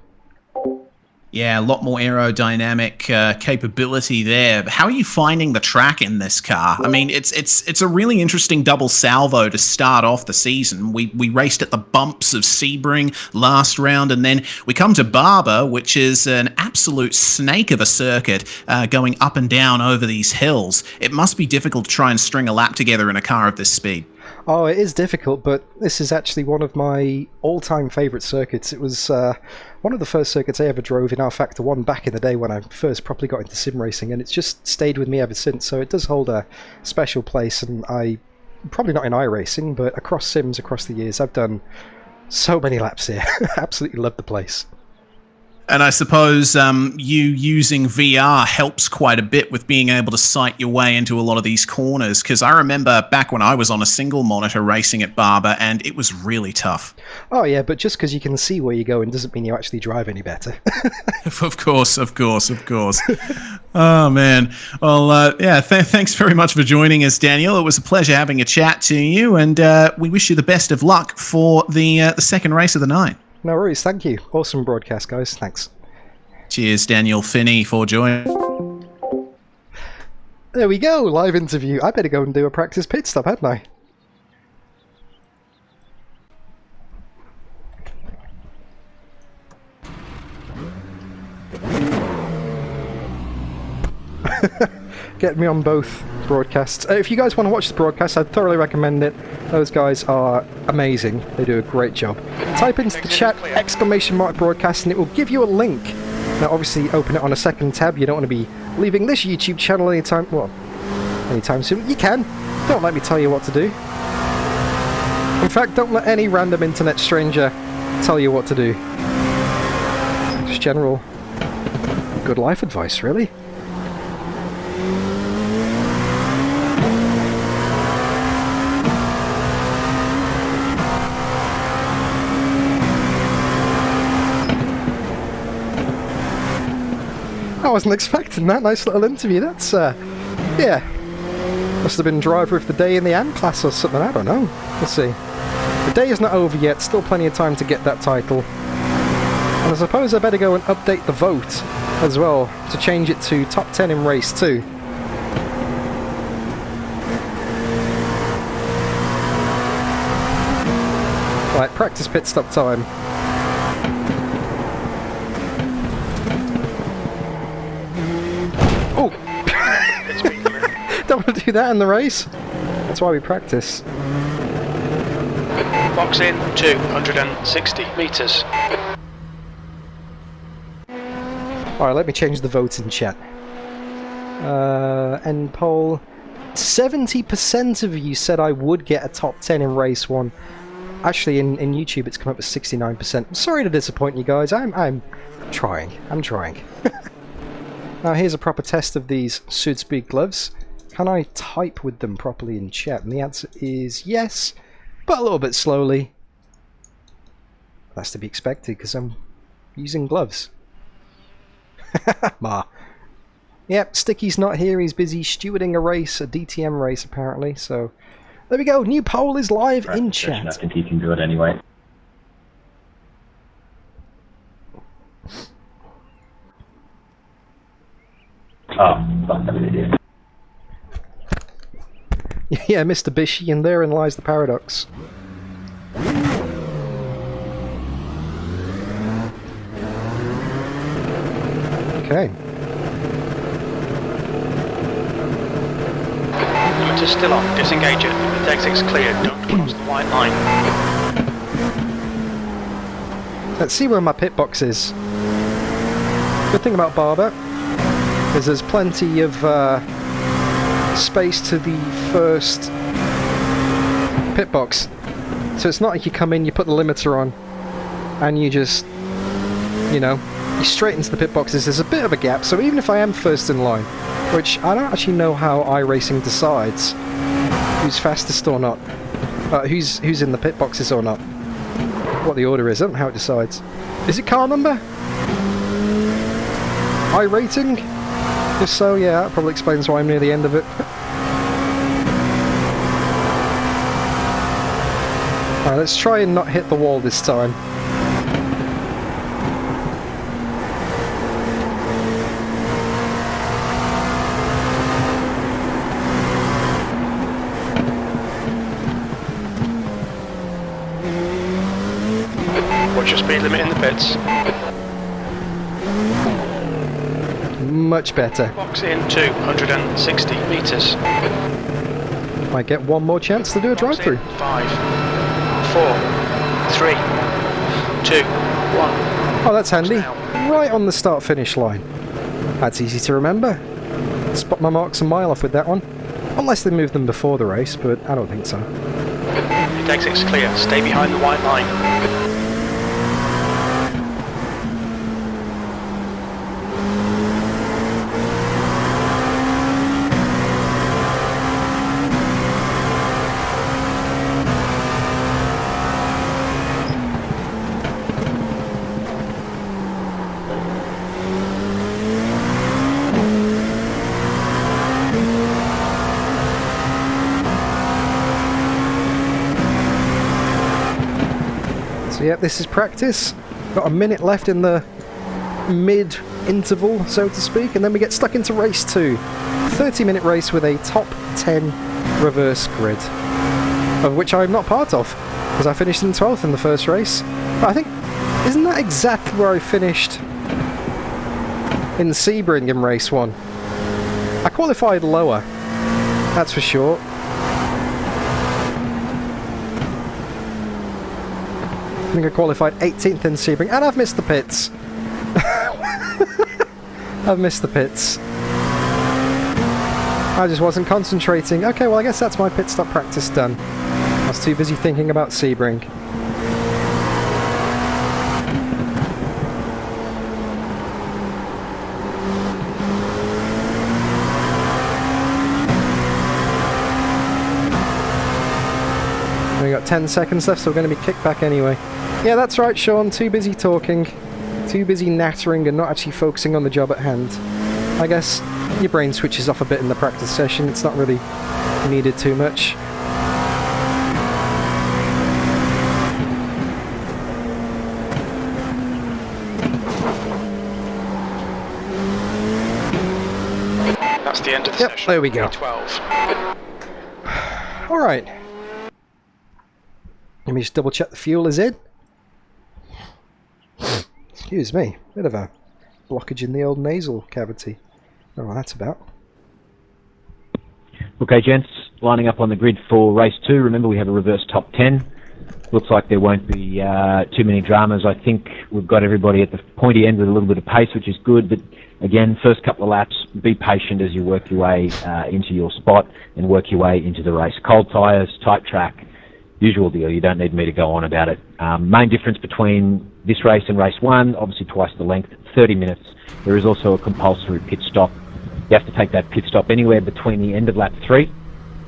Yeah, a lot more aerodynamic capability there. How are you finding the track in this car? I mean, it's a really interesting double salvo to start off the season. We raced at the bumps of Sebring last round, and then we come to Barber, which is an absolute snake of a circuit going up and down over these hills. It must be difficult to try and string a lap together in a car of this speed. Oh, it is difficult, but this is actually one of my all-time favourite circuits. It was one of the first circuits I ever drove in R-Factor 1 back in the day when I first properly got into sim racing, and it's just stayed with me ever since, so it does hold a special place. And probably not in iRacing, but across sims across the years, I've done so many laps here. Absolutely love the place. And I suppose you using VR helps quite a bit with being able to sight your way into a lot of these corners, because I remember back when I was on a single monitor racing at Barber, and it was really tough. Oh yeah, but just because you can see where you're going doesn't mean you actually drive any better. Of course. Oh, man. Well, yeah, thanks very much for joining us, Daniel. It was a pleasure having a chat to you, and we wish you the best of luck for the second race of the night. No worries, thank you. Awesome broadcast, guys. Thanks. Cheers, Daniel Finney, for joining. There we go, live interview. I better go and do a practice pit stop, hadn't I? Get me on both broadcasts. If you guys want to watch the broadcast, I'd thoroughly recommend it. Those guys are amazing. They do a great job. Type into the chat !broadcast and it will give you a link. Now obviously open it on a second tab. You don't want to be leaving this YouTube channel anytime soon. You can. Don't let me tell you what to do. In fact, don't let any random internet stranger tell you what to do. Just general good life advice, really. I wasn't expecting that. Nice little interview. That's, yeah. Must have been driver of the day in the AM class or something. I don't know. Let's see. The day is not over yet. Still plenty of time to get that title. And I suppose I better go and update the vote as well to change it to top 10 in race 2. Right, practice pit stop time. Oh! Don't want to do that in the race. That's why we practice. Box in 260 metres. Alright, let me change the vote in chat. End poll. 70% of you said I would get a top 10 in race 1. Actually, in YouTube it's come up with 69%. Sorry to disappoint you guys. I'm trying. I'm trying. Now here's a proper test of these Sudspeed gloves. Can I type with them properly in chat? And the answer is yes, but a little bit slowly. That's to be expected because I'm using gloves. Ma. Yep, Sticky's not here. He's busy stewarding a race, a DTM race apparently. So there we go. New poll is live in chat. I think he can do it anyway. Oh, fuck, I'm an idiot. Yeah, Mr. Bishy, and therein lies the paradox. Okay. Limiter's still on. Disengage it. The exit's clear. Don't cross the white line. Let's see where my pit box is. Good thing about Barber is there's plenty of space to the first pit box. So it's not like you come in, you put the limiter on, and you just, you know, you straight into the pit boxes. There's a bit of a gap, so even if I am first in line, which I don't actually know how iRacing decides who's fastest or not, who's in the pit boxes or not, what the order is. I don't know how it decides. Is it car number? iRating? If so, yeah, that probably explains why I'm near the end of it. Alright, let's try and not hit the wall this time. What's your speed limit in the pits? Much better. Box in 260 metres. Might get one more chance to do a drive-through. 5, 4, 3, 2, 1. Oh, that's handy. Right on the start-finish line. That's easy to remember. Spot my marks a mile off with that one. Unless they moved them before the race, but I don't think so. Your exit's clear. Stay behind the white line. Yep, this is practice. Got a minute left in the mid-interval, so to speak, and then we get stuck into race 2. 30-minute race with a top 10 reverse grid, of which I'm not part of, because I finished in 12th in the first race. But I think, isn't that exactly where I finished in Sebring in race 1? I qualified lower, that's for sure. I think I qualified 18th in Sebring, and I've missed the pits. I've missed the pits. I just wasn't concentrating. Okay, well I guess that's my pit stop practice done. I was too busy thinking about Sebring. We got 10 seconds left, so we're going to be kicked back anyway. Yeah, that's right, Sean. Too busy talking. Too busy nattering and not actually focusing on the job at hand. I guess your brain switches off a bit in the practice session. It's not really needed too much. That's the end of the Yep, session. there we go. 12. Alright. Let me just double check the fuel is in. Excuse me, bit of a blockage in the old nasal cavity. I don't know what that's about. Okay, gents, lining up on the grid for race 2. Remember, we have a reverse top 10. Looks like there won't be too many dramas. I think we've got everybody at the pointy end with a little bit of pace, which is good. But again, first couple of laps, be patient as you work your way into your spot and work your way into the race. Cold tyres, tight track, usual deal. You don't need me to go on about it. Main difference between this race and race 1, obviously twice the length, 30 minutes. There is also a compulsory pit stop. You have to take that pit stop anywhere between the end of lap 3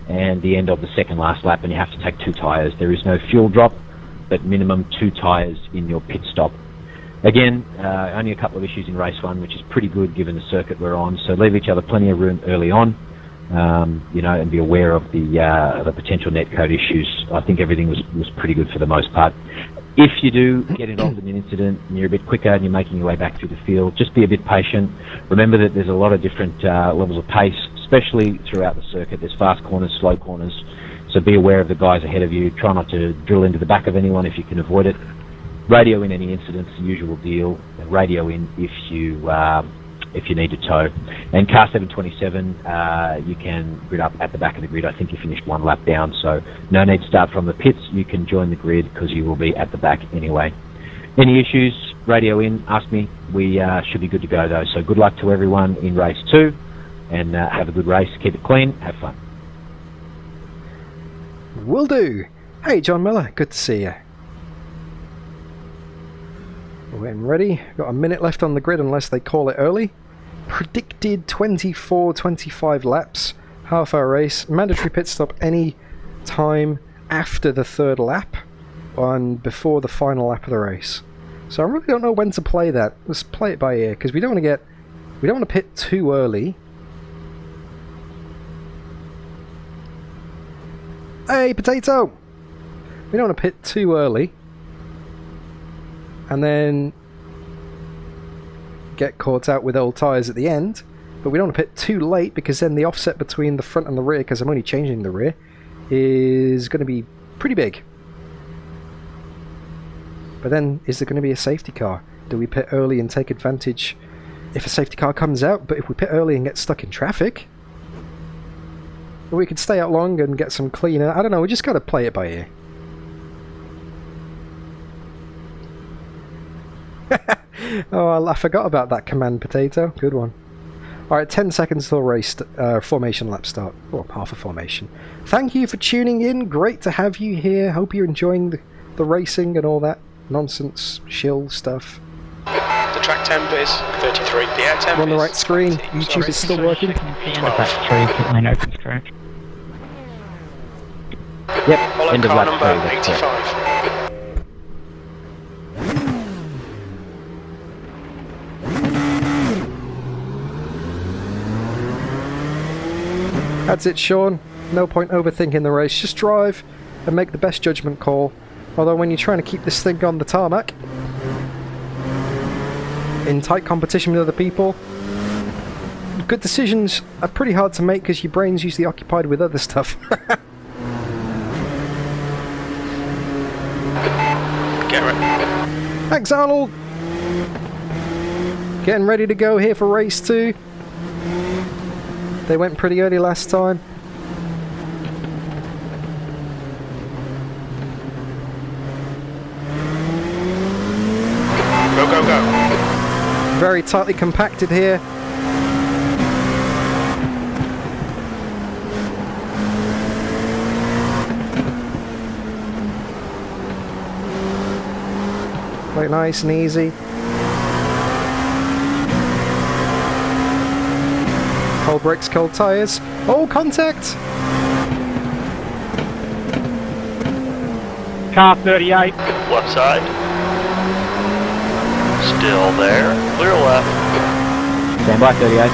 and the end of the second last lap, and you have to take 2 tyres. There is no fuel drop, but minimum 2 tyres in your pit stop. Again, only a couple of issues in race 1, which is pretty good given the circuit we're on, so leave each other plenty of room early on. You know, and be aware of the potential netcode issues. I think everything was pretty good for the most part. If you do get involved in an incident and you're a bit quicker and you're making your way back through the field, just be a bit patient. Remember that there's a lot of different levels of pace, especially throughout the circuit. There's fast corners, slow corners, so be aware of the guys ahead of you. Try not to drill into the back of anyone if you can avoid it. Radio in any incidents, the usual deal. Radio in if you need to tow. And car 727, you can grid up at the back of the grid. I think you finished 1 lap down, so no need to start from the pits. You can join the grid because you will be at the back anyway. Any issues, radio in, ask me. We should be good to go though. So good luck to everyone in race 2, and have a good race. Keep it clean, have fun. Will do. Hey, John Miller, good to see you. We're getting ready. Got a minute left on the grid unless they call it early. Predicted 24-25 laps. Half-hour race. Mandatory pit stop any time after the 3rd lap and before the final lap of the race. So I really don't know when to play that. Let's play it by ear because we don't want to pit too early. Hey, Potato! We don't want to pit too early and then get caught out with old tyres at the end, but we don't want to pit too late because then the offset between the front and the rear, because I'm only changing the rear, is going to be pretty big. But then, is there going to be a safety car? Do we pit early and take advantage if a safety car comes out, but if we pit early and get stuck in traffic? Or we could stay out long and get some cleaner. I don't know, we just got to play it by ear. Oh, I forgot about that command, Potato. Good one. Alright, 10 seconds till race formation lap start. Or half a formation. Thank you for tuning in. Great to have you here. Hope you're enjoying the racing and all that nonsense, shill stuff. The track temp is 33. The air temp We're on the is right screen. 20. YouTube is still working. The end of lap 3, pit lane opens, correct? Yep, Follow end of car lap number 3. that's correct. 85. That's it, Sean. No point overthinking the race. Just drive and make the best judgment call Although when you're trying to keep this thing on the tarmac, in tight competition with other people, good decisions are pretty hard to make because your brain's usually occupied with other stuff. Get it. Thanks, Arnold! Getting ready to go here for race 2. They went pretty early last time. Go, go, go. Very tightly compacted here. Quite nice and easy. Cold brakes, cold tyres. Oh, contact! Car 38. Left side. Still there. Clear left. Stand by 38.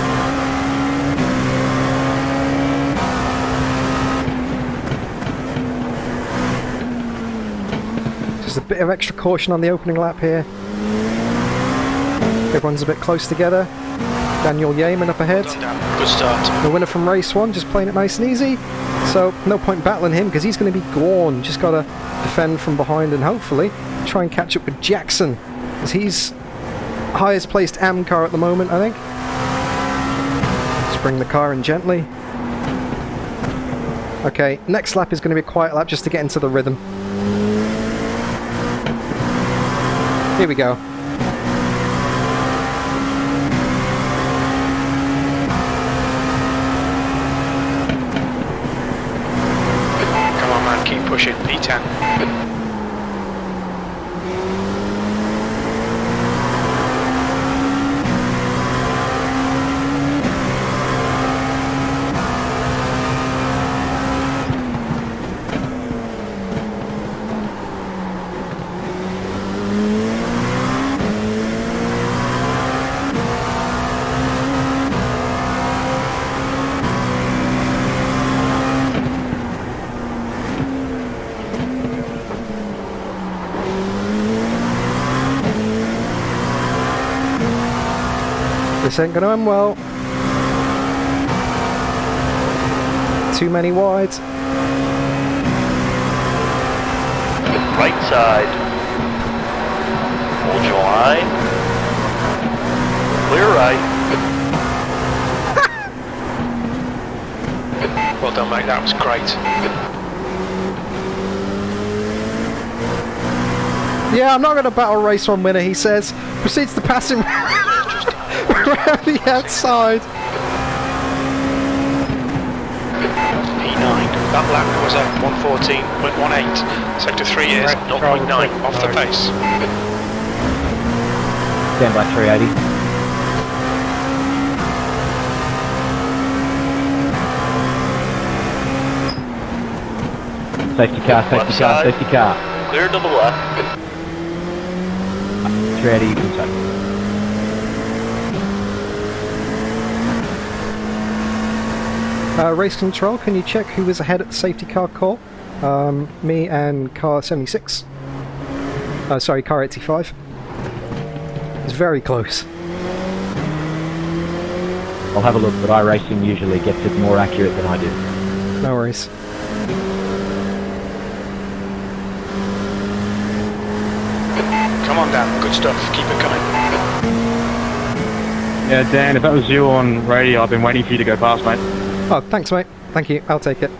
Just a bit of extra caution on the opening lap here. Everyone's a bit close together. Daniel Yeaman up ahead. Good start. The winner from race 1, just playing it nice and easy. So no point battling him because he's going to be gone. Just got to defend from behind and hopefully try and catch up with Jackson, because he's highest placed AM car at the moment, I think. Let's bring the car in gently. Okay, next lap is going to be a quiet lap just to get into the rhythm. Here we go. Come on, man, keep pushing. P10. This ain't gonna end well. Too many wides. Right side. Hold your line. Clear right. Well done, mate. That was great. Yeah, I'm not going to battle race 1 winner, he says. Proceeds to pass him around the outside. P9. That lap was a 1:14.18. Sector 3 is 0.9 off the pace. Stand by 380. Safety car, safety Left car, side. safety car. Clear to the left. 380, you can take. Race control, can you check who was ahead at the safety car call? Me and car 76. Sorry, car 85. It's very close. I'll have a look, but iRacing usually gets it more accurate than I do. No worries. Come on, Dan. Good stuff. Keep it coming. Yeah, Dan, if that was you on radio, I've been waiting for you to go past, mate. Oh, thanks, mate. Thank you. I'll take it.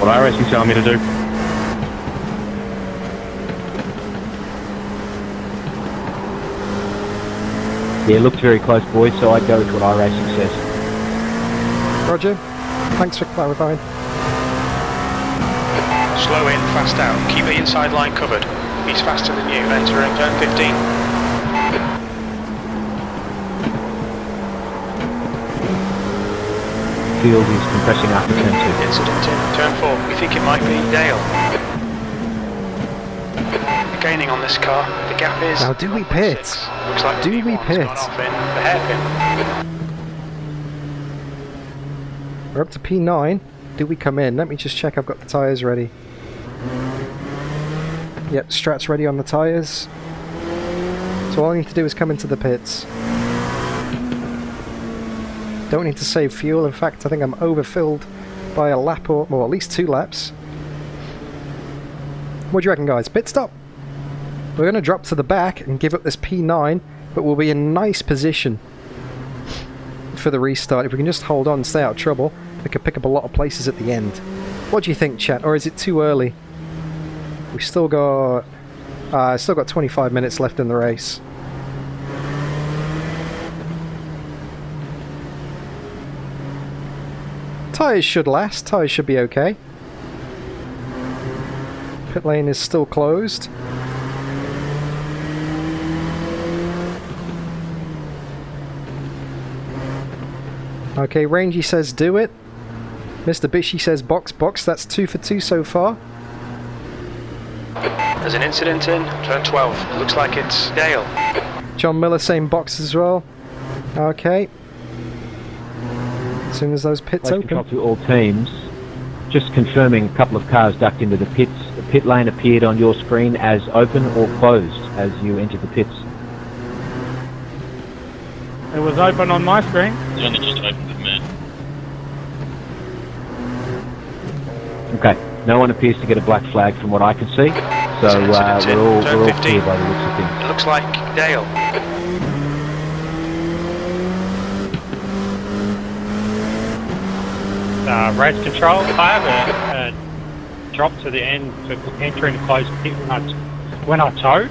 What iRacing's telling me to do. Yeah, it looks very close, boys, so I'd go with what iRacing says. Roger. Thanks for clarifying. Slow in, fast out. Keep the inside line covered. He's faster than you. Entering turn 15. Field is compressing after turn 2. Incident in turn 4. We think it might be Dale. Gaining on this car. The gap is. Now, do we pit? Looks like Do the we P1's pit? gone off in the hairpin. We're up to P9. do we come in? Let me just check I've got the tyres ready. Yep, Strat's ready on the tyres. So all I need to do is come into the pits. Don't need to save fuel. In fact, I think I'm overfilled by a lap or at least 2 laps. What do you reckon, guys? Pit stop. We're going to drop to the back and give up this P9, but we'll be in a nice position for the restart. If we can just hold on, stay out of trouble, we could pick up a lot of places at the end. What do you think, chat? Or is it too early? We've still got 25 minutes left in the race. Tyres should last. Tyres should be okay. Pit lane is still closed. Okay, Rangy says do it. Mr. Bishy says box, box. That's 2 for 2 so far. There's an incident in turn 12. Looks like it's Dale. John Miller saying box as well. Okay. As soon as those pits Race open. control to all teams. Just confirming, a couple of cars ducked into the pits. The pit lane appeared on your screen as open or closed as you entered the pits. It was open on my screen. It's only just open for me. Okay, no one appears to get a black flag from what I can see, so we're all clear by the looks of things. It looks like Dale. Race control. I have a drop to the end to enter into closed pit when I towed.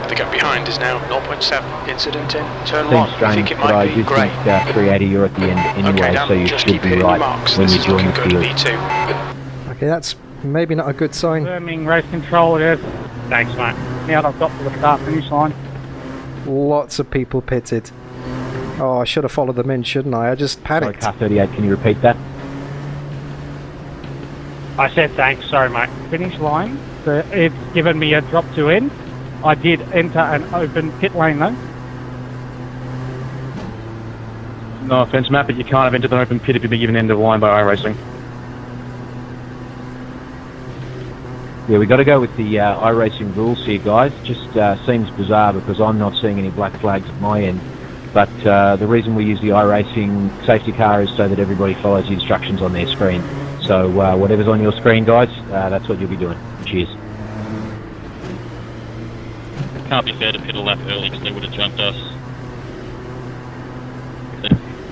The gap behind is now 0.7. Incident in turn Seems 1. I strange, think it but I might be do grey. think 380 you're at the end anyway, Okay, Dan, so you just should keep be hitting your right marks. when This you is join looking the good, field. V2. Okay, that's maybe not a good sign. Confirming race control, it is. Thanks, mate. Now that I've got to the start finish line. Lots of people pitted. Oh, I should have followed them in, shouldn't I? I just Sorry, panicked. car 38, can you repeat that? I said thanks, sorry, mate. Finish line. It's given me a drop to end. I did enter an open pit lane though. No offence, Matt, but you can't have entered an open pit if you've been given end of line by iRacing. Yeah, we got to go with the iRacing rules here, guys. Just seems bizarre because I'm not seeing any black flags at my end. But the reason we use the iRacing safety car is so that everybody follows the instructions on their screen. So whatever's on your screen, guys, that's what you'll be doing. Cheers. It can't be fair to pit a lap early because they would have jumped us.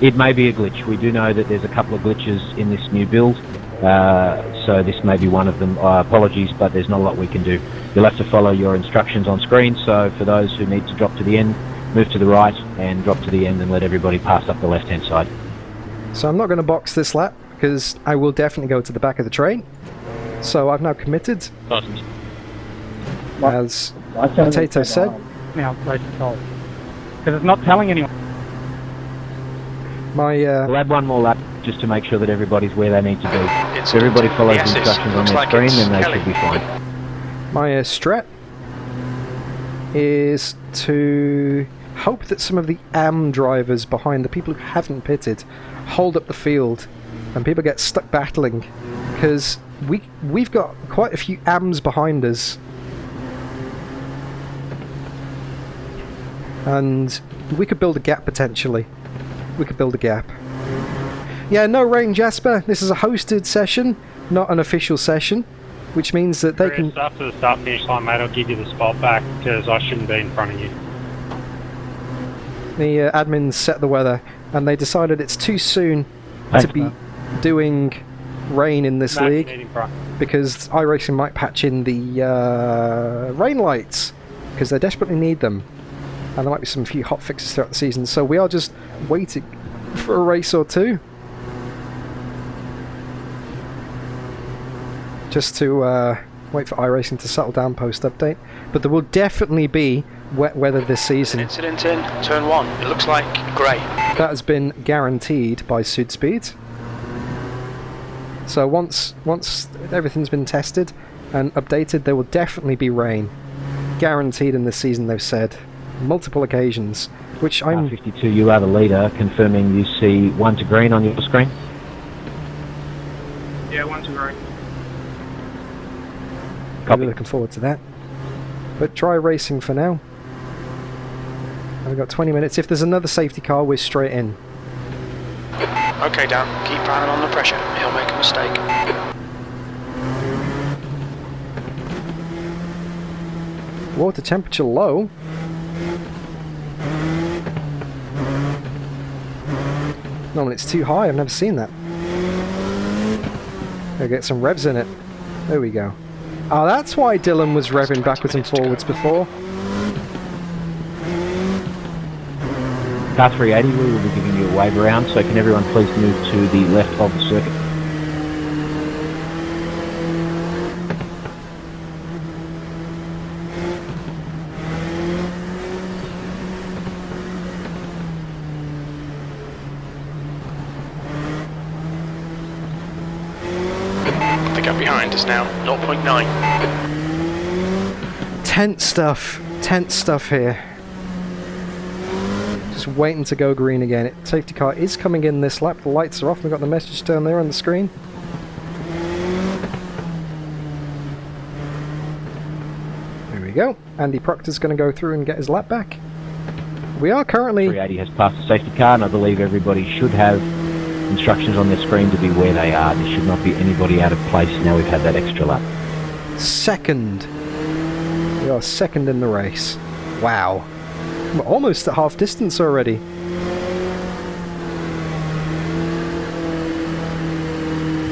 It may be a glitch. We do know that there's a couple of glitches in this new build. So this may be one of them. Apologies, but there's not a lot we can do. You'll have to follow your instructions on screen. So for those who need to drop to the end, move to the right and drop to the end and let everybody pass up the left-hand side. So I'm not going to box this lap because I will definitely go to the back of the train. So I've now committed, as Potato said. Now race control. Because it's not telling anyone. We'll add one more lap just to make sure that everybody's where they need to be. It's If everybody follows yes, the instructions on looks their like screen, it's then they Kelly. should be fine. My strat is to hope that some of the AM drivers behind the people who haven't pitted hold up the field and people get stuck battling, because we've got quite a few AMs behind us and we could build a gap potentially. We could build a gap. Yeah, no rain, Jasper. This is a hosted session, not an official session, which means that they can... After the start finish line, mate, I'll give you the spot back because I shouldn't be in front of you. The admins set the weather and they decided it's too soon Thanks, to be man. doing rain in this Matt, you league need in front. because iRacing might patch in the rain lights because they desperately need them, and there might be some few hot fixes throughout the season, so we are just waiting for a race or two just to wait for iRacing to settle down post update. But there will definitely be wet weather this season. Incident in turn 1. It looks like grey. That has been guaranteed by Sudspeed. So once everything's been tested and updated, there will definitely be rain. Guaranteed in this season, they've said. Multiple occasions. Which I'm... 52, you are the leader, confirming you see 1 to green on your screen. Yeah, 1-0. Really looking forward to that. But dry racing for now. I've got 20 minutes. If there's another safety car, we're straight in. Okay, Dan, keep Brandon on the pressure. He'll make a mistake. Water temperature low. No, it's too high. I've never seen that. Gotta get some revs in it. There we go. Oh, that's why Dylan was revving backwards and forwards before. Car 380, we will be giving you a wave around, so can everyone please move to the left of the circuit? The gap behind is now 0.9. Tense stuff here. Just waiting to go green again. Safety car is coming in this lap. The lights are off. We've got the message down there on the screen. There we go. Andy Proctor's going to go through and get his lap back. We are currently... 380 has passed the safety car, and I believe everybody should have instructions on their screen to be where they are. There should not be anybody out of place now we've had that extra lap. second. We are second in the race. Wow. We're almost at half distance already.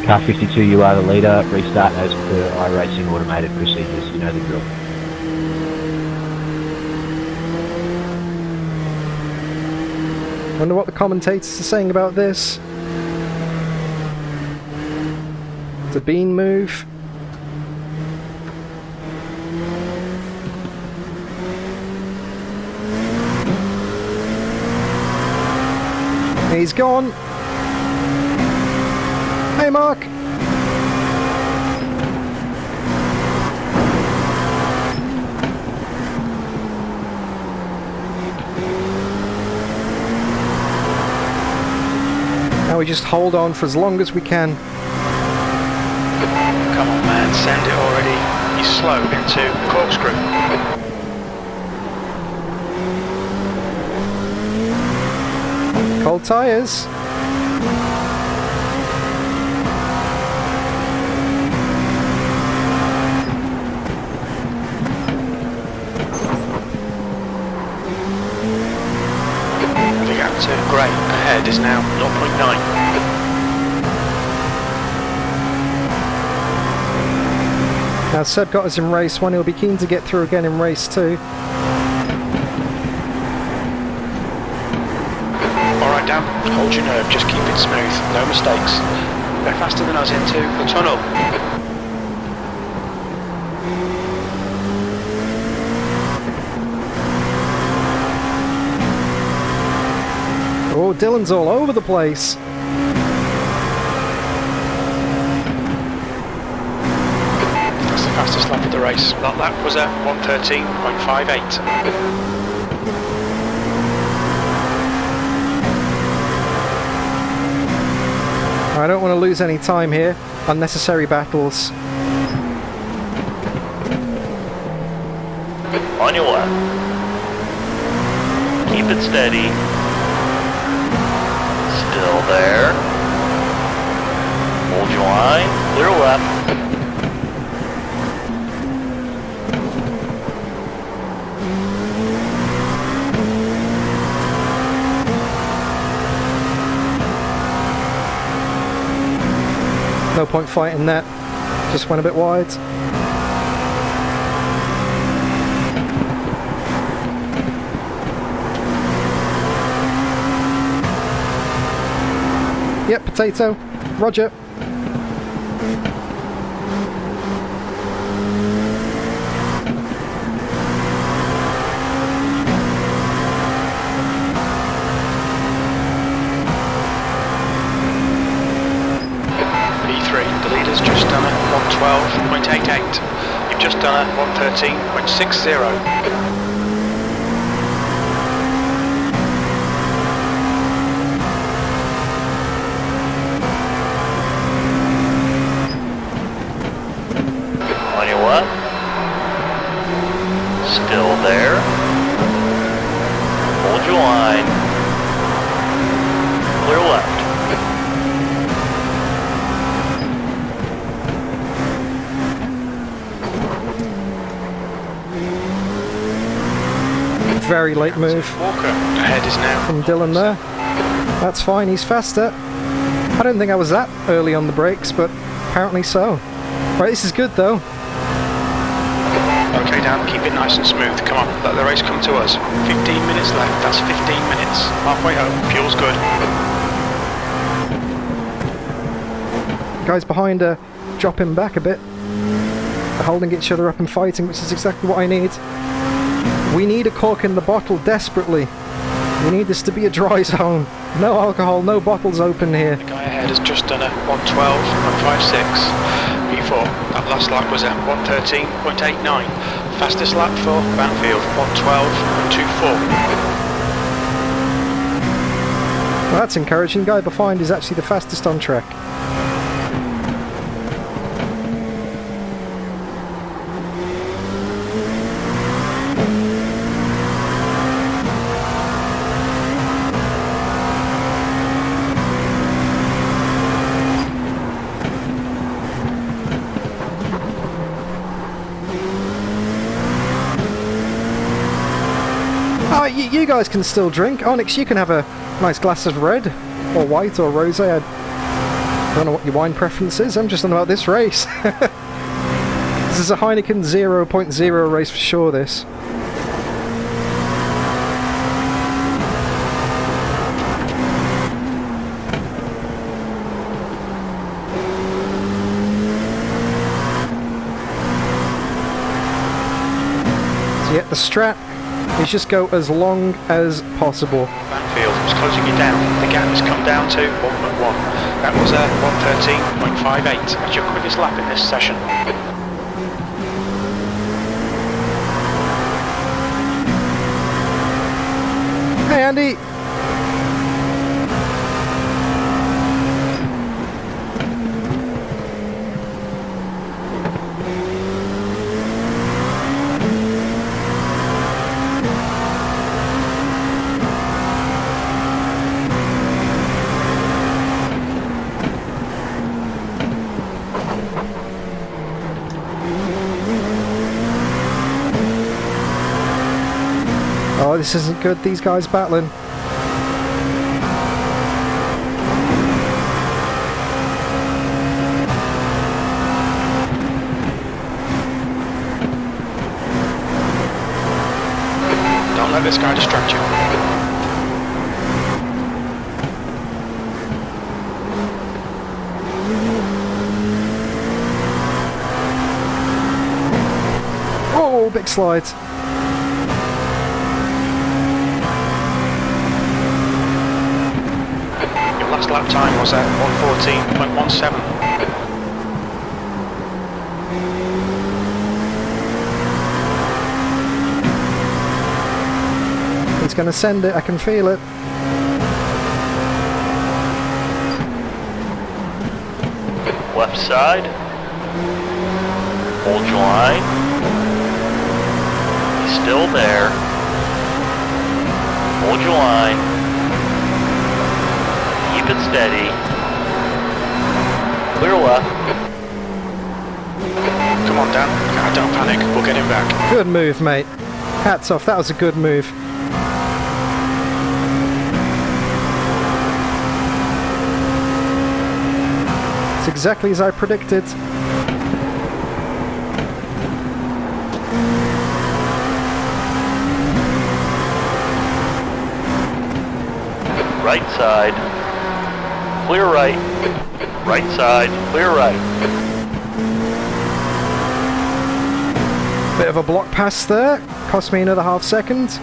Car 52, you are the leader. Restart as per iRacing automated procedures. You know the drill. Wonder what the commentators are saying about this. It's a bean move. He's gone. Hey, Mark. Now we just hold on for as long as we can. Come on, man, send it already. He's slow into corkscrew. Cold tyres. The gap to Gray ahead is now 0.9. Now Seb got us in race 1, he'll be keen to get through again in race 2. Alright, Dan, hold your nerve, just keep it smooth, no mistakes. They're faster than us into the tunnel. Oh, Dylan's all over the place. That's the fastest lap of the race. That lap was at 1:13.58. I don't want to lose any time here. Unnecessary battles. On your left. Keep it steady. Still there. Hold your line. Clear left. No point fighting that. Just went a bit wide. Yep, potato. Roger. The leader's just done a 1:12.88. You've just done a 1:13.60. left. Very late move Walker ahead is now. from Dylan there. That's fine, he's faster. I don't think I was that early on the brakes, but apparently so. Right, this is good though. Okay, Dan, keep it nice and smooth. Come on, let the race come to us. 15 minutes left. That's 15 minutes. Halfway home. Fuel's good. Guys behind are dropping back a bit. They're holding each other up and fighting, which is exactly what I need. We need a cork in the bottle desperately. We need this to be a dry zone. No alcohol, no bottles open here. The guy ahead has just done a 112.56. P4. That last lap was at 113.89. Fastest lap for Banfield, 112.24. Well, that's encouraging. Guy behind is actually the fastest on track. Oh, you guys can still drink. Onyx, you can have a nice glass of red, or white, or rosé. I don't know what your wine preference is. I'm just on about this race. This is a Heineken 0.0 race for sure, this. So yeah, the strat is just go as long as possible. Banfield is closing you down. The gap has come down to 1.1. That was a 113.58. That's your quickest lap in this session. Hey Andy! Oh, this isn't good, these guys battling. Don't let this guy distract you. Oh, big slides. Last lap time was at 114.17. He's going to send it, I can feel it. Left side. Hold your line. He's still there. Hold your line. Keep it steady. Clear left. Come on, Dan. Don't panic. We'll get him back. Good move, mate. Hats off, that was a good move. It's exactly as I predicted. Right side. Clear right. Right side. Clear right. Bit of a block pass there. Cost me another half second.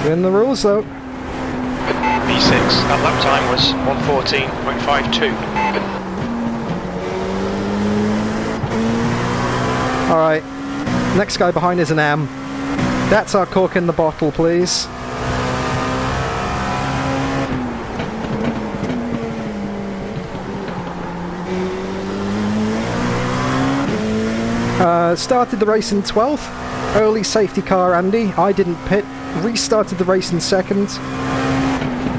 Win the rules though. V6. That lap time was 114.52. Alright. Next guy behind is an M. That's our cork in the bottle, please. Started the race in 12th. Early safety car, Andy. I didn't pit. Restarted the race in second.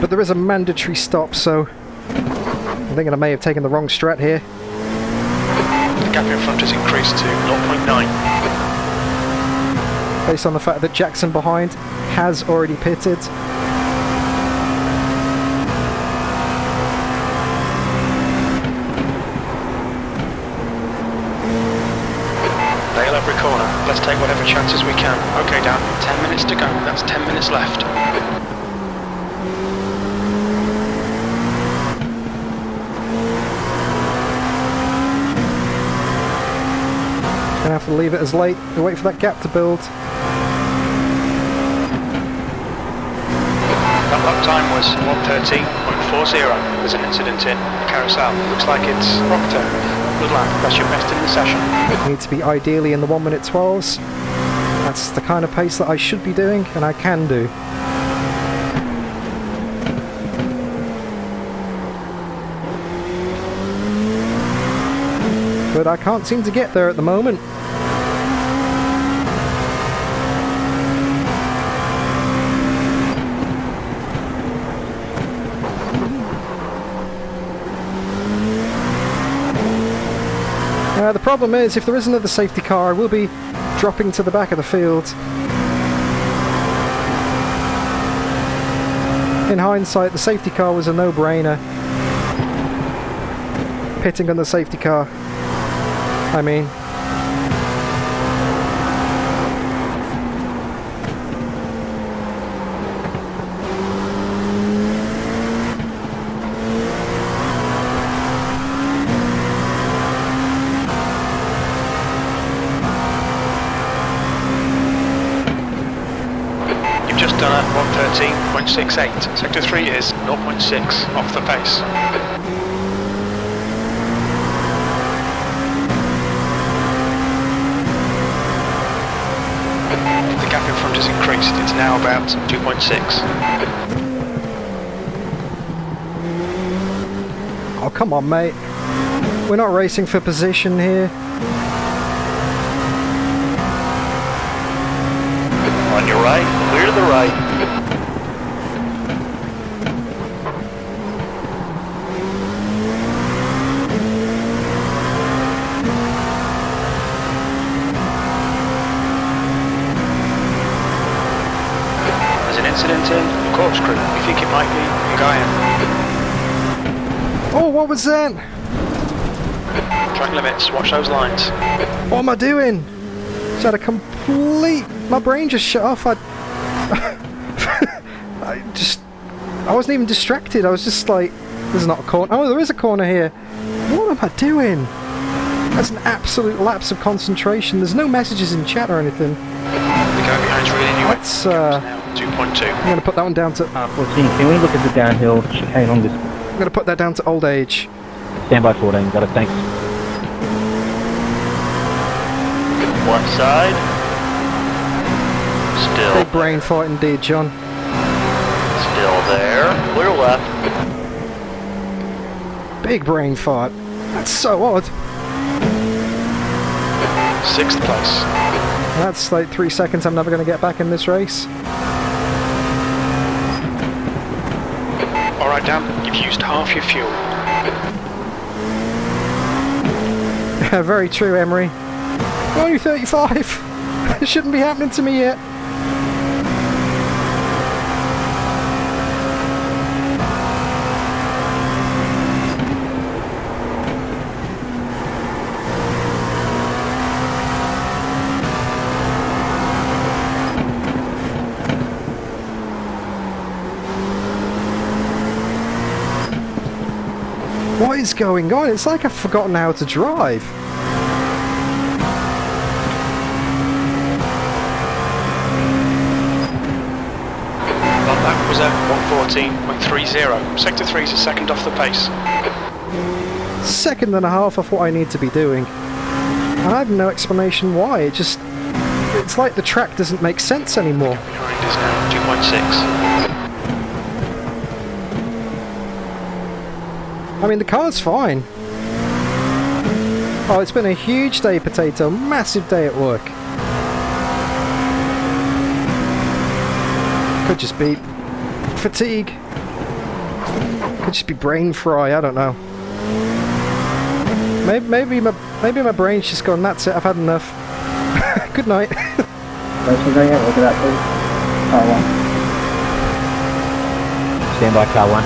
but there is a mandatory stop, so I'm thinking I may have taken the wrong strat here. The gap in front has increased to 0.9. Based on the fact that Jackson behind has already pitted. Nail every corner. Let's take whatever chances we can. Okay, Dan, 10 minutes to go. That's 10 minutes left. Gonna have to leave it as late to wait for that gap to build. That lap time was 1:13.40. There's an incident in the carousel. Looks like it's Proctor. Good lap. That's your best in the session. Need to be ideally in the 1:12s. That's the kind of pace that I should be doing, and I can do. But I can't seem to get there at the moment. The problem is, if there is another safety car, I will be dropping to the back of the field. In hindsight, the safety car was a no-brainer. Pitting on the safety car. I mean... You've just done a 1:13.68. Sector 3 is 0.6 off the pace. The gap in front has increased. It's now about 2.6. Oh, come on, mate. We're not racing for position here. On your right, clear to the right. There's an incident in Corkscrew. We think it might be Guyana. Oh, what was that? Track limits, watch those lines. What am I doing? Just had a complete... My brain just shut off. I wasn't even distracted. I was just like, there's not a corner. Oh, there is a corner here. What am I doing? That's an absolute lapse of concentration. There's no messages in chat or anything. The guy behind's really new. Let's, 2.2. I'm going to put that one down to... 14, can we look at the downhill chicane on this? I'm going to put that down to old age. Stand by 14, got it, thanks. Left side. Still. Big brain fight indeed, John. Still there. Clear left. Big brain fight. That's so odd. 6th place. That's like 3 seconds I'm never going to get back in this race. Alright, Dan, you've used half your fuel. Very true, Emery. Only 35. It shouldn't be happening to me yet. What is going on? It's like I've forgotten how to drive. That was at 1:14.30. Sector 3 is a second off the pace. Second and a half of what I need to be doing. And I have no explanation why. It's like the track doesn't make sense anymore. Behind is now 2.6. I mean, the car's fine. Oh, it's been a huge day, Potato. Massive day at work. Could just be fatigue. Could just be brain fry, I don't know. Maybe my brain's just gone, that's it, I've had enough. Good night. Racing going out, look at that please. Car 1. Stand by, car 1.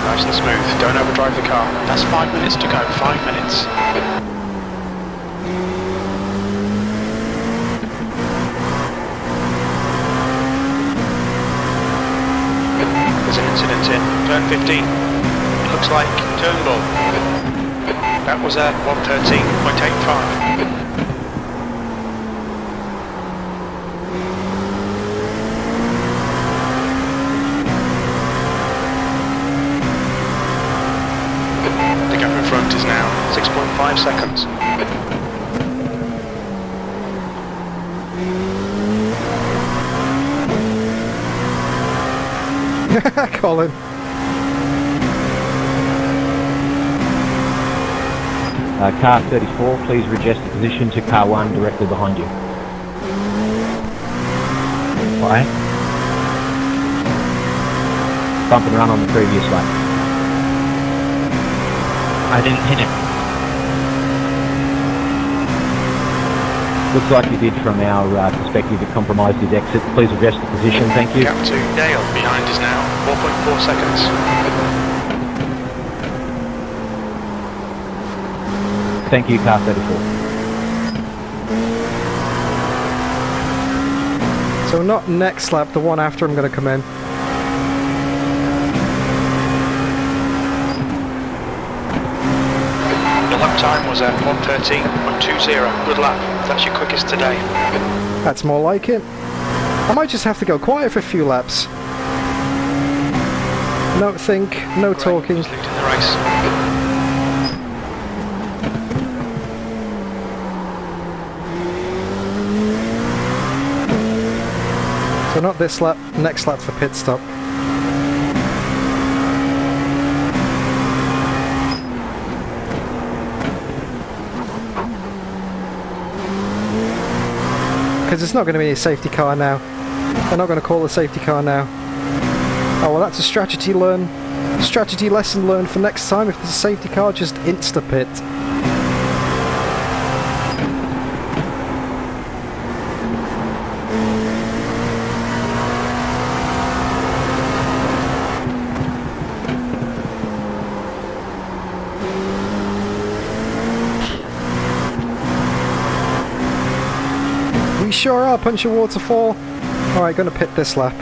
Nice and smooth. Don't overdrive the car. That's 5 minutes to go. 5 minutes. There's an incident in turn 15. It looks like Turnbull. That was at 113.85. The gap in front is now 6.5 seconds. Colin. Car 34, please readjust the position to car 1 directly behind you. Why? Bump and run on the previous lap. I didn't hit him. Looks like you did from our perspective. It compromised his exit. Please adjust the position, thank you. Gap to Dale behind is now 4.4 seconds. Thank you, car 34. So not next lap, the one after I'm going to come in. Your lap time was at 113.20. Good lap. That's your quickest today. That's more like it. I might just have to go quiet for a few laps. No think, no talking. Just leading the race. So not this lap, next lap for pit stop. Because it's not going to be a safety car now. They're not going to call a safety car now. Oh well, that's a strategy lesson learned for next time. If there's a safety car, just insta-pit. We sure are, punch a waterfall. Alright, gonna pit this lap.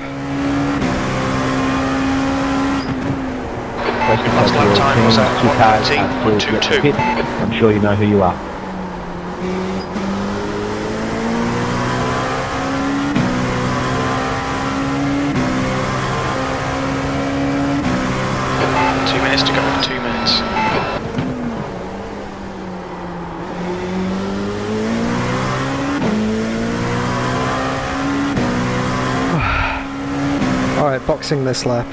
Last lap time was at 113.22. I'm sure you know who you are. Two minutes to go. 2 minutes. Alright, boxing this lap.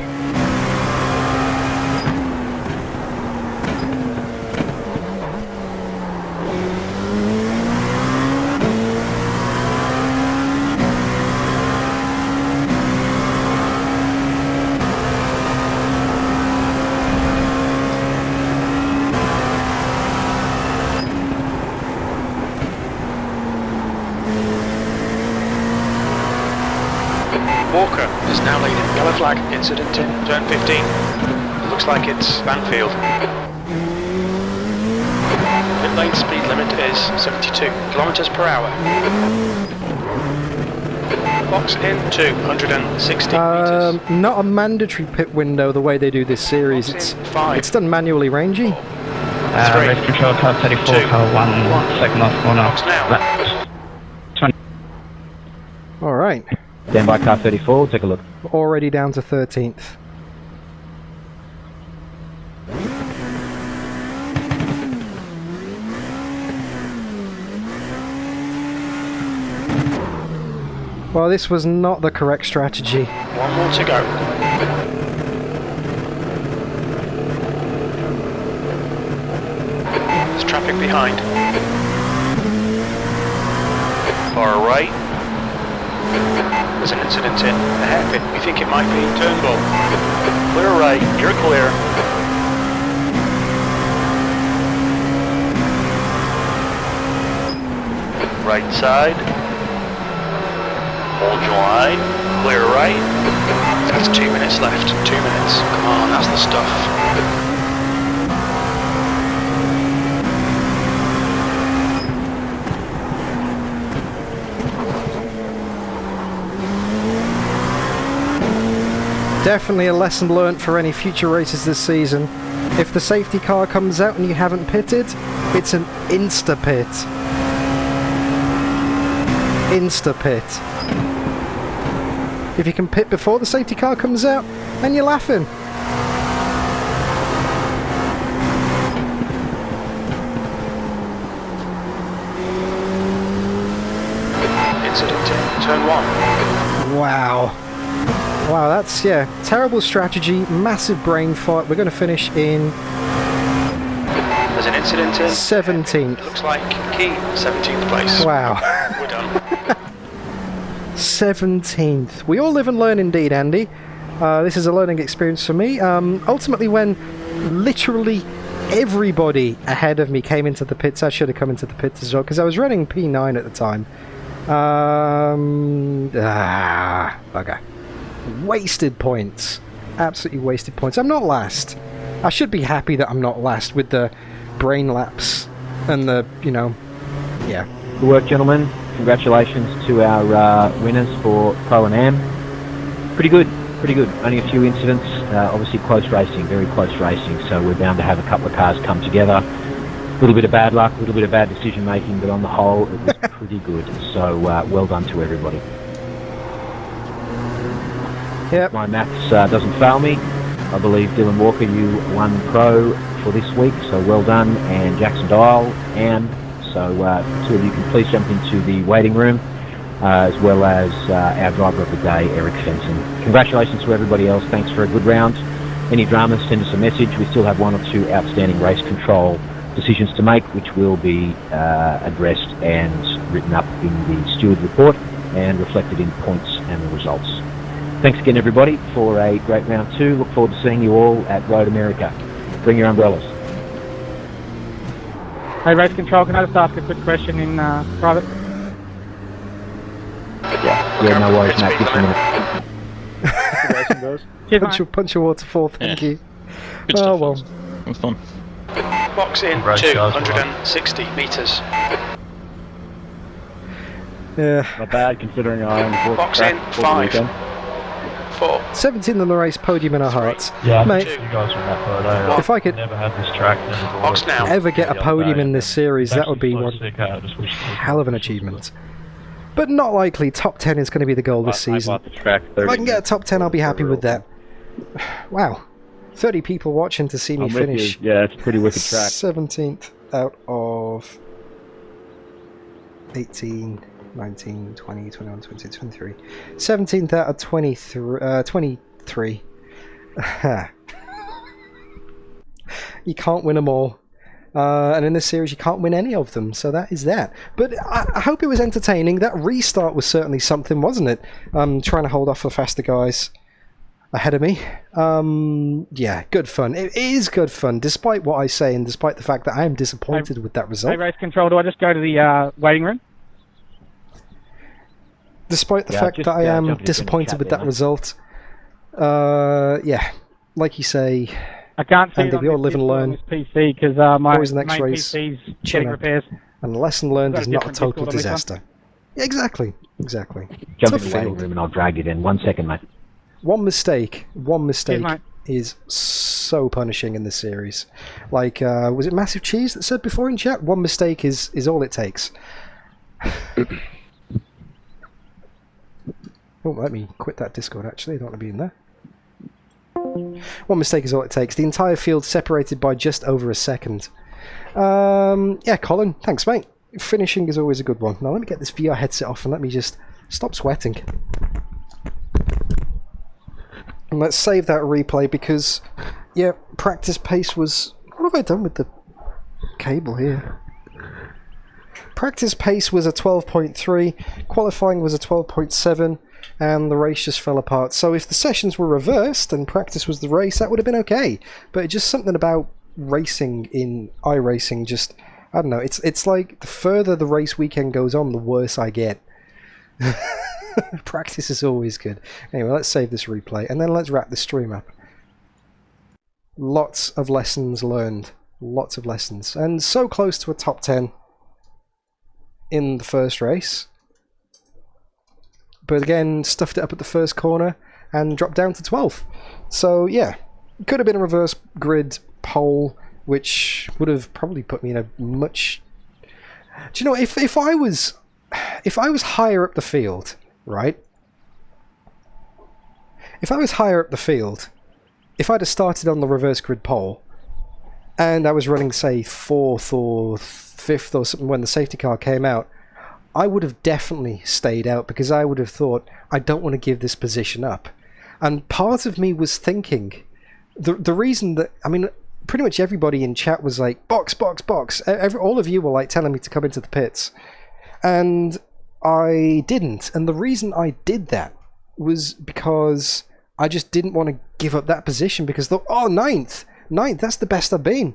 Walker is now leading. Yellow flag, incident in turn 15. Looks like it's Banfield. Pit lane speed limit is 72 kilometers per hour. Box in 260 meters. Not a mandatory pit window the way they do this series. Box in 5. It's done manually rangey. Race control car 34, Two. car 1 second off corner. Box now. Lap 20. Alright, Stand by, car 34, we'll take a look. already down to 13th. Well, this was not the correct strategy. One more to go. There's traffic behind. Far right. There's an incident in the hairpin. We think it might be Turnbull. Clear right. You're clear. Right side. Hold your line. Clear right. That's 2 minutes left. 2 minutes. Come on, that's the stuff. Definitely a lesson learnt for any future races this season. If the safety car comes out and you haven't pitted, it's an insta-pit. Insta-pit. If you can pit before the safety car comes out, then you're laughing. Incident in turn 1. Wow. Wow, that's, yeah, terrible strategy, massive brain fart. We're going to finish in There's an incident in 17th. Looks like key 17th place. Wow. We're done. 17th. We all live and learn indeed, Andy. This is a learning experience for me. Ultimately, when literally everybody ahead of me came into the pits, I should have come into the pits as well, because I was running P9 at the time. Bugger. Wasted points. Absolutely wasted points. I'm not last. I should be happy that I'm not last with the brain lapse and the, you know, yeah. Good work, gentlemen. Congratulations to our winners for Pro and Am. Pretty good, pretty good. Only a few incidents. Obviously close racing, very close racing, so we're bound to have a couple of cars come together. A little bit of bad luck, a little bit of bad decision making, but on the whole it was pretty good. So well done to everybody. Yep. My maths doesn't fail me. I believe Dylan Walker, you won Pro for this week, so well done. And Jackson Dial, Am. So the two of you can please jump into the waiting room, as well as our driver of the day, Eric Fenton. Congratulations to everybody else. Thanks for a good round. Any dramas, send us a message. We still have one or two outstanding race control decisions to make, which will be addressed and written up in the steward report and reflected in points and the results. Thanks again, everybody, for a great round 2. Look forward to seeing you all at Road America. Bring your umbrellas. Hey, race control, can I just ask a quick question in private? Yeah, no worries, mate. Just a minute. Cheers, mate. Punch your waterfall, thank you. Good Oh stuff. well. It was fun. Box in Right, guys, 260 metres. Yeah. Not bad considering I only bought Box the track in for the 5. weekend. 4. 17th on the race, podium in our hearts. Yeah, Mate, you guys from that photo. if I could Never had this track. Never bought Box it. now. ever get a podium in this series, that would be Actually one quite sick, I just wish it was- hell of an achievement. But not likely. Top 10 is going to be the goal this I season. bought the track If I can get a top 10, I'll be happy with that. Wow. 30 people watching to see me I'm with finish. you. Yeah, it's a pretty wicked track. 17th out of 18, 19, 20, 21, 22, 23. 17th out of 23. You can't win them all. And in this series, you can't win any of them, so that is that. But I hope it was entertaining. That restart was certainly something, wasn't it? Trying to hold off the faster guys ahead of me. Yeah, good fun. It is good fun, despite what I say, and despite the fact that I am disappointed with that result. Hey, race control, do I just go to the waiting room? Despite the Yeah, fact just, that I jump am into the disappointed chat with there, that mate. result. Yeah, like you say, I can't see Andy, it on we all this live and Discord on learn. this PC because my Always the next main race. PC's Chin getting up. repairs. and lesson learned Got a is not a different total Discord on this one. disaster. Exactly, exactly. Jump Tough in the waiting field. room and I'll drag it in. 1 second, mate. One mistake mate. is so punishing in this series. Like, was it Massive Cheese that said before in chat? One mistake is all it takes. Oh, let me quit that Discord, actually. I don't want to be in there. One mistake is all it takes. The entire field separated by just over a second. Yeah, Colin, thanks, mate. Finishing is always a good one. Now, let me get this VR headset off and let me just stop sweating. And let's save that replay because, yeah, practice pace was... What have I done with the cable here? Practice pace was a 12.3, qualifying was a 12.7, and the race just fell apart. So if the sessions were reversed and practice was the race, that would have been okay. But it's just something about racing in iRacing, just, I don't know, it's like the further the race weekend goes on, the worse I get. Practice is always good. Anyway, let's save this replay, and then let's wrap the stream up. Lots of lessons learned. Lots of lessons. And so close to a top 10 in the first race. But again, stuffed it up at the first corner and dropped down to 12th. So yeah, could have been a reverse grid pole, which would have probably put me in a much... Do you know, if I was higher up the field, right? If I was higher up the field, if I'd have started on the reverse grid pole, and I was running, say, 4th or 5th or something when the safety car came out, I would have definitely stayed out, because I would have thought, I don't want to give this position up. And part of me was thinking, the reason that, I mean, pretty much everybody in chat was like, box, box, box. All of you were like telling me to come into the pits. And I didn't. And the reason I did that was because I just didn't want to give up that position, because I thought, oh, 9th, that's the best I've been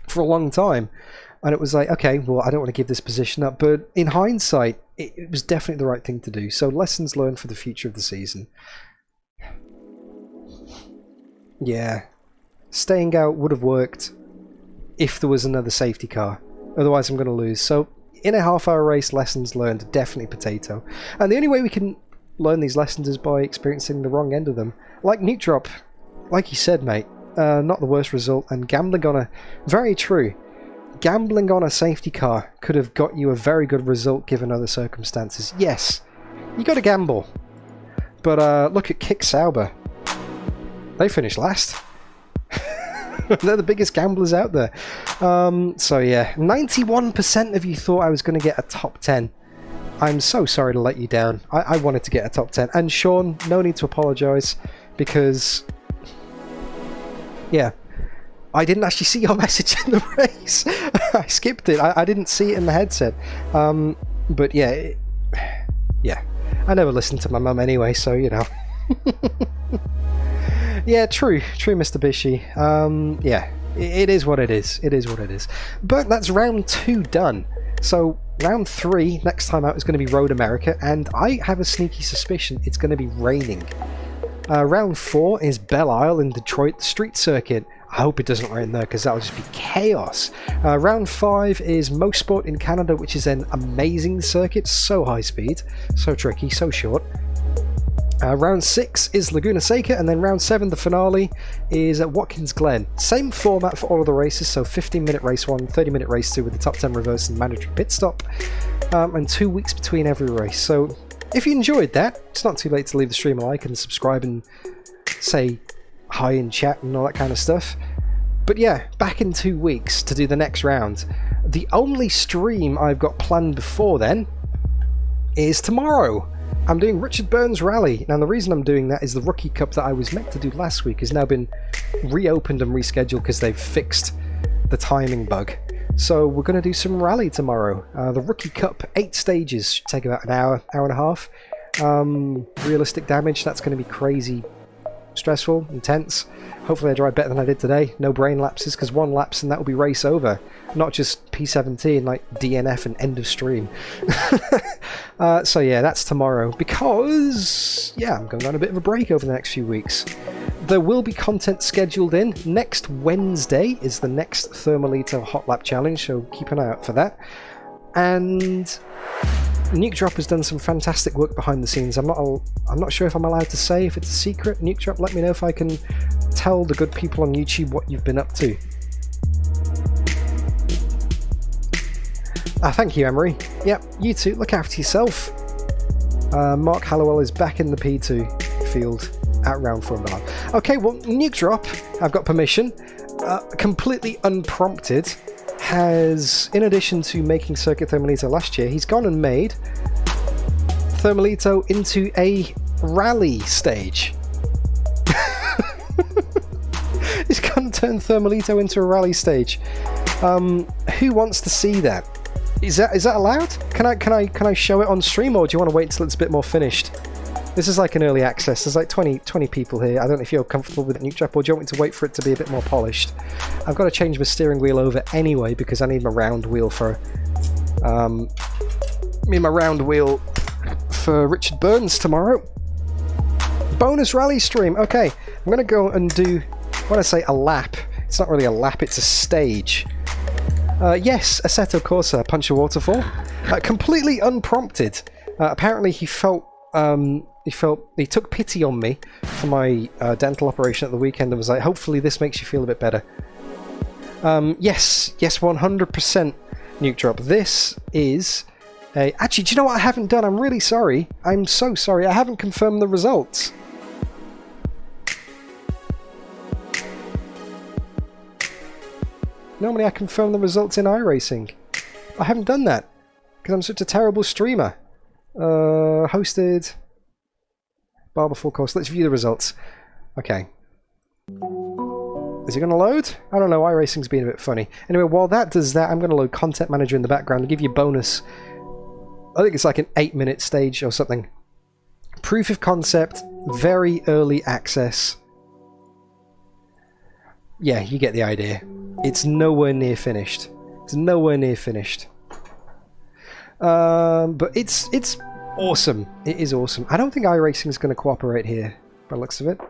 for a long time. And it was like, okay, well, I don't want to give this position up. But in hindsight, it was definitely the right thing to do. So lessons learned for the future of the season. Yeah. Staying out would have worked if there was another safety car. Otherwise, I'm going to lose. So in a half-hour race, lessons learned, definitely potato. And the only way we can learn these lessons is by experiencing the wrong end of them. Like Nuke Drop, like you said, mate, not the worst result. And gambling on a... Very true. Gambling on a safety car could have got you a very good result given other circumstances. Yes, you got to gamble. But look at Kick Sauber. They finished last. They're the biggest gamblers out there. So yeah, 91% of you thought I was going to get a top 10. I'm so sorry to let you down. I wanted to get a top 10. And Sean, no need to apologise, because... Yeah. I didn't actually see your message in the race. I skipped it. I didn't see it in the headset. But yeah, yeah. I never listened to my mum anyway, so you know. Yeah, true, Mr. Bishy. Yeah, it is what it is. It is what it is. But that's round 2 done. So round 3 next time out is going to be Road America, and I have a sneaky suspicion it's going to be raining. Round 4 is Belle Isle in Detroit, the street circuit. I hope it doesn't rain there, because that would just be chaos. Round 5 is Mosport in Canada, which is an amazing circuit. So high speed, so tricky, so short. Round 6 is Laguna Seca, and then round 7, the finale, is at Watkins Glen. Same format for all of the races, so 15-minute race 1, 30-minute race 2 with the top 10 reverse and mandatory pit stop, and 2 weeks between every race. So if you enjoyed that, it's not too late to leave the stream a like and subscribe and say hi in chat and all that kind of stuff. But yeah, back in 2 weeks to do the next round. The only stream I've got planned before then is tomorrow. I'm doing Richard Burns Rally. Now the reason I'm doing that is the Rookie Cup that I was meant to do last week has now been reopened and rescheduled because they've fixed the timing bug. So we're going to do some rally tomorrow. The Rookie Cup, 8 stages, should take about an hour, hour and a half. Realistic damage, that's going to be crazy stressful, intense. Hopefully I drive better than I did today. No brain lapses, because 1 lapse and that will be race over. Not just P17 like DNF and end of stream. So yeah, that's tomorrow, because yeah, I'm going on a bit of a break over the next few weeks. There will be content scheduled in. Next Wednesday is the next Thermalito Hot Lap Challenge, so keep an eye out for that. And Nuke Drop has done some fantastic work behind the scenes. I'm not sure if I'm allowed to say if it's a secret. Nuke Drop, let me know if I can tell the good people on YouTube what you've been up to. Thank you, Emery. Yep, you too. Look after yourself. Mark Hallowell is back in the P2 field at round 4 and below. Okay, well, Nuke Drop, I've got permission, completely unprompted, has, in addition to making Circuit Thermalito last year, he's gone and made Thermalito into a rally stage. He's gone and turned Thermalito into a rally stage. Who wants to see that? Is that allowed? Can I show it on stream, or do you want to wait until it's a bit more finished? This is like an early access. There's like 20 people here. I don't know if you're comfortable with Nuke Drop, or do you want me to wait for it to be a bit more polished? I've got to change my steering wheel over anyway because I need my round wheel for Richard Burns tomorrow. Bonus rally stream. Okay, I'm gonna go and do, when I say a lap, it's not really a lap, it's a stage. Yes, Assetto Corsa, Punch a Waterfall. Completely unprompted. Apparently he took pity on me for my dental operation at the weekend and was like, hopefully this makes you feel a bit better. Yes, 100% Nuke Drop. This is a... Actually, do you know what I haven't done? I'm really sorry. I'm so sorry. I haven't confirmed the results. Normally I confirm the results in iRacing. I haven't done that because I'm such a terrible streamer. Hosted Barber full course. Let's view the results. Okay. Is it going to load? I don't know. iRacing's been a bit funny. Anyway, while that does that, I'm going to load Content Manager in the background and give you a bonus. I think it's like an 8-minute stage or something. Proof of concept. Very early access. Yeah, you get the idea. It's nowhere near finished. It's nowhere near finished. But it's awesome. It is awesome. I don't think iRacing is going to cooperate here, by the looks of it.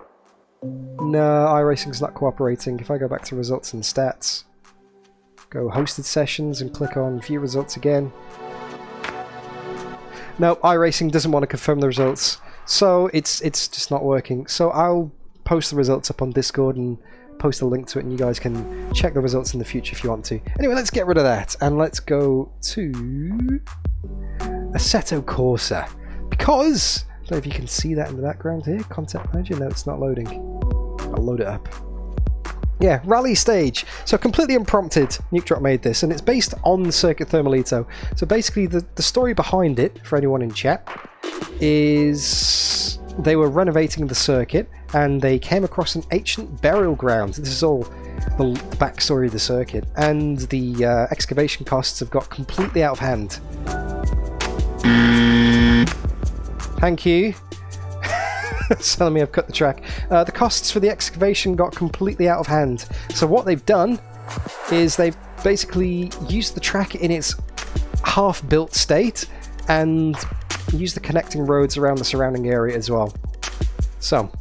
No, iRacing's not cooperating. If I go back to results and stats, go hosted sessions and click on view results again. No, iRacing doesn't want to confirm the results, so it's just not working. So I'll post the results up on Discord and post a link to it, and you guys can check the results in the future if you want to. Anyway, let's get rid of that and let's go to Assetto Corsa, because I don't know if you can see that in the background here. Content Manager. No, it's not loading. I'll load it up. Yeah, rally stage. So completely unprompted, Nuke Drop made this, and it's based on the circuit Thermalito. So basically the story behind it, for anyone in chat, is they were renovating the circuit and they came across an ancient burial ground. This is all the backstory of the circuit, and the excavation costs have got completely out of hand. Thank you. It's telling me I've cut the track. The costs for the excavation got completely out of hand. So what they've done is they've basically used the track in its half-built state and used the connecting roads around the surrounding area as well. So,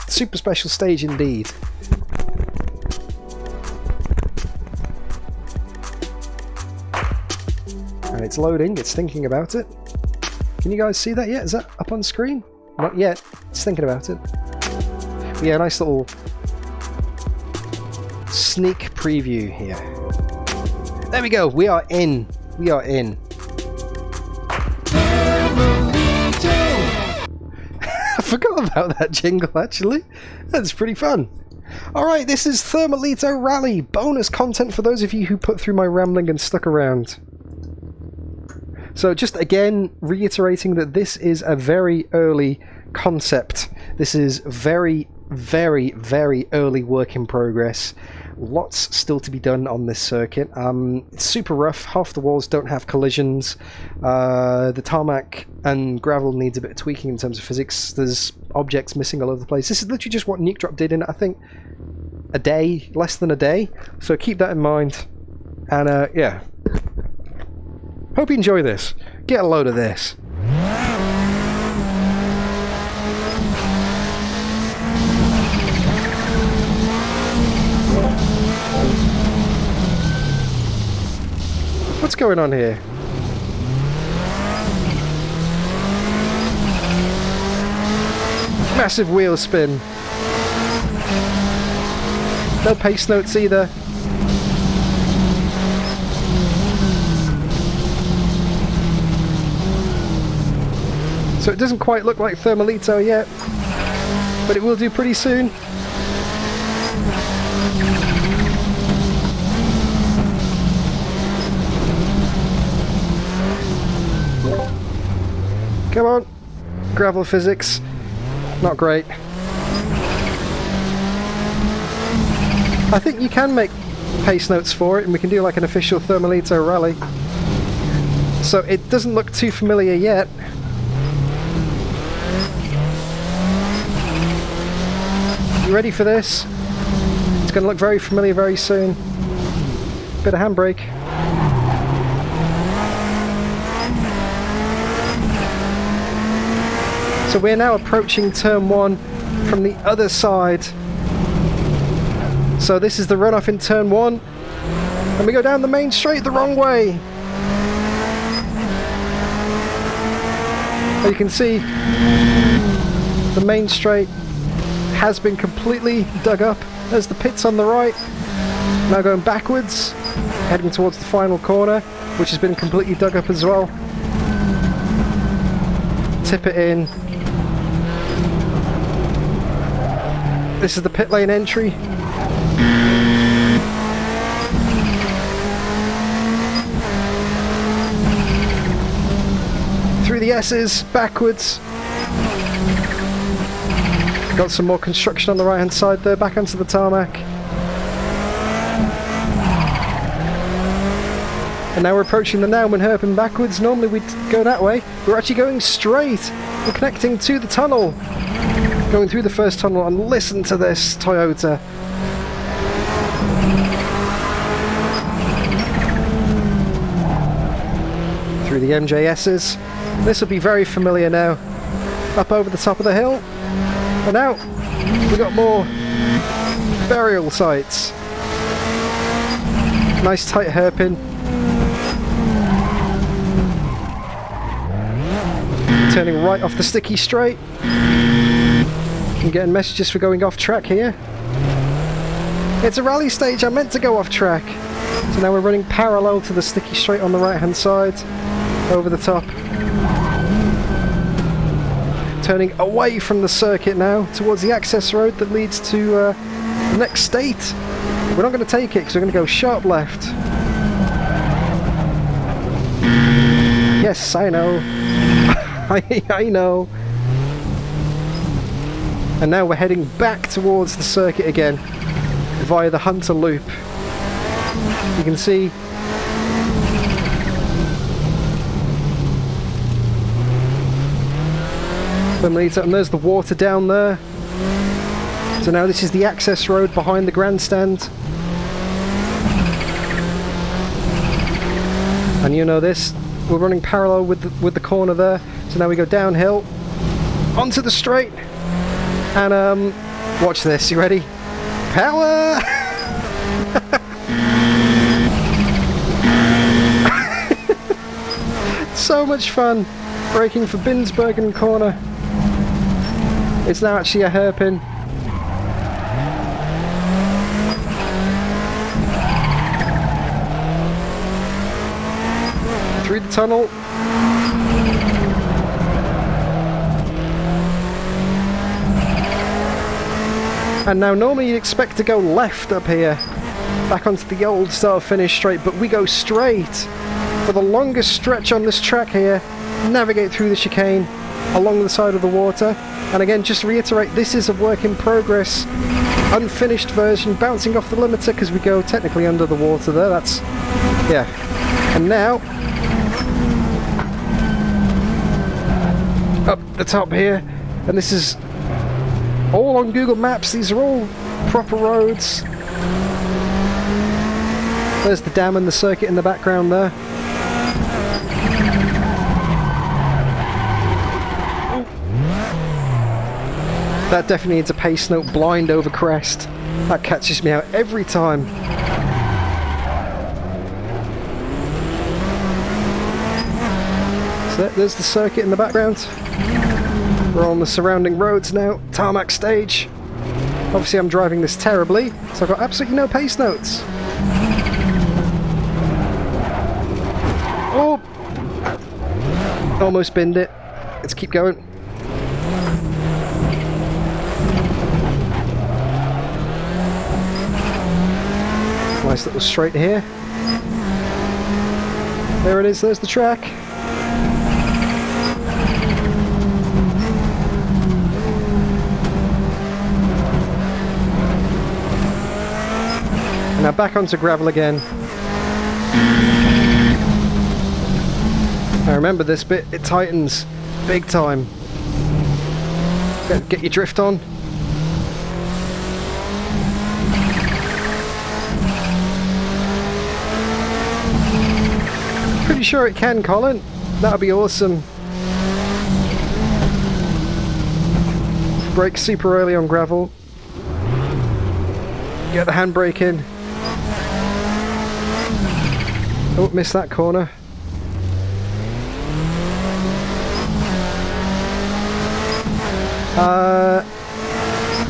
super special stage indeed. And it's loading, it's thinking about it. Can you guys see that yet? Is that up on screen? Not yet. It's thinking about it. But yeah, nice little sneak preview here. There we go. We are in. We are in. I forgot about that jingle, actually. That's pretty fun. Alright, this is Thermalito Rally. Bonus content for those of you who put through my rambling and stuck around. So just again, reiterating that this is a very early concept. This is very, very, very early work in progress. Lots still to be done on this circuit. It's super rough. Half the walls don't have collisions. The tarmac and gravel needs a bit of tweaking in terms of physics. There's objects missing all over the place. This is literally just what Nuke Drop did in, I think, a day, less than a day. So keep that in mind. And yeah. Hope you enjoy this. Get a load of this. What's going on here? Massive wheel spin. No pace notes either. So it doesn't quite look like Thermalito yet, but it will do pretty soon. Come on, gravel physics, not great. I think you can make pace notes for it, and we can do like an official Thermalito rally. So it doesn't look too familiar yet. You ready for this? It's going to look very familiar very soon. Bit of handbrake. So we're now approaching turn 1 from the other side. So this is the runoff in turn 1. And we go down the main straight the wrong way. As you can see, the main straight has been completely dug up. There's the pits on the right. Now going backwards, heading towards the final corner, which has been completely dug up as well. Tip it in. This is the pit lane entry. Through the S's, backwards. Got some more construction on the right hand side there, back onto the tarmac. And now we're approaching the Naumann hairpin backwards. Normally we'd go that way. We're actually going straight. We're connecting to the tunnel. Going through the first tunnel, and listen to this Toyota. Through the MJS's. This will be very familiar now. Up over the top of the hill. And now we got more burial sites. Nice tight hairpin. Turning right off the sticky straight. I'm getting messages for going off track here. It's a rally stage, I meant to go off track. So now we're running parallel to the sticky straight on the right hand side. Over the top. Turning away from the circuit now towards the access road that leads to the next state. We're not going to take it because we're going to go sharp left. Yes, I know. I know. And now we're heading back towards the circuit again via the Hunter Loop. You can see Thermalito, and there's the water down there. So now this is the access road behind the grandstand. And you know this, we're running parallel with the corner there. So now we go downhill onto the straight. And watch this, you ready? Power! So much fun braking for Binsbergen corner. It's now actually a hairpin. Through the tunnel. And now normally you'd expect to go left up here, back onto the old style finish straight, but we go straight for the longest stretch on this track here, navigate through the chicane along the side of the water. And again, just to reiterate, this is a work in progress, unfinished version, bouncing off the limiter because we go technically under the water there. That's, yeah. And now, up the top here, and this is all on Google Maps. These are all proper roads. There's the dam and the circuit in the background there. That definitely needs a pace note, blind over crest. That catches me out every time. So there's the circuit in the background. We're on the surrounding roads now, tarmac stage. Obviously I'm driving this terribly, so I've got absolutely no pace notes. Oh! Almost binned it. Let's keep going. Nice little straight here. There it is, there's the track. Now back onto gravel again. I remember this bit, it tightens big time. Get your drift on. Pretty sure it can, Colin. That would be awesome. Brake super early on gravel. Get the handbrake in. Oh, missed that corner.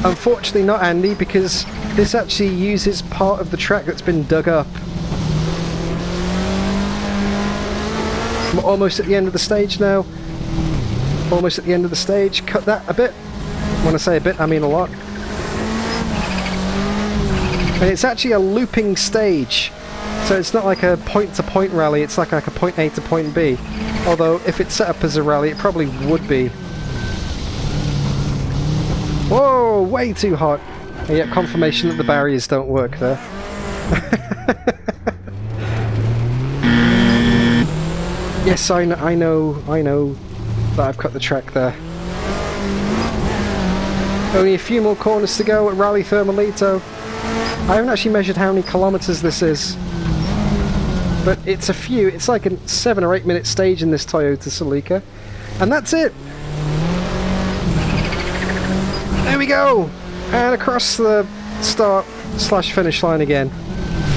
Unfortunately not, Andy, because this actually uses part of the track that's been dug up. I'm almost at the end of the stage now. Almost at the end of the stage. Cut that a bit. When I say a bit, I mean a lot. And it's actually a looping stage. So it's not like a point-to-point rally, it's like a point A to point B. Although, if it's set up as a rally, it probably would be. Whoa, way too hot. And yet confirmation that the barriers don't work there. Yes, I know that I've cut the track there. Only a few more corners to go at Rally Thermalito. I haven't actually measured how many kilometers this is. But it's a few. It's like a 7 or 8 minute stage in this Toyota Celica. And that's it. There we go. And across the start/finish line again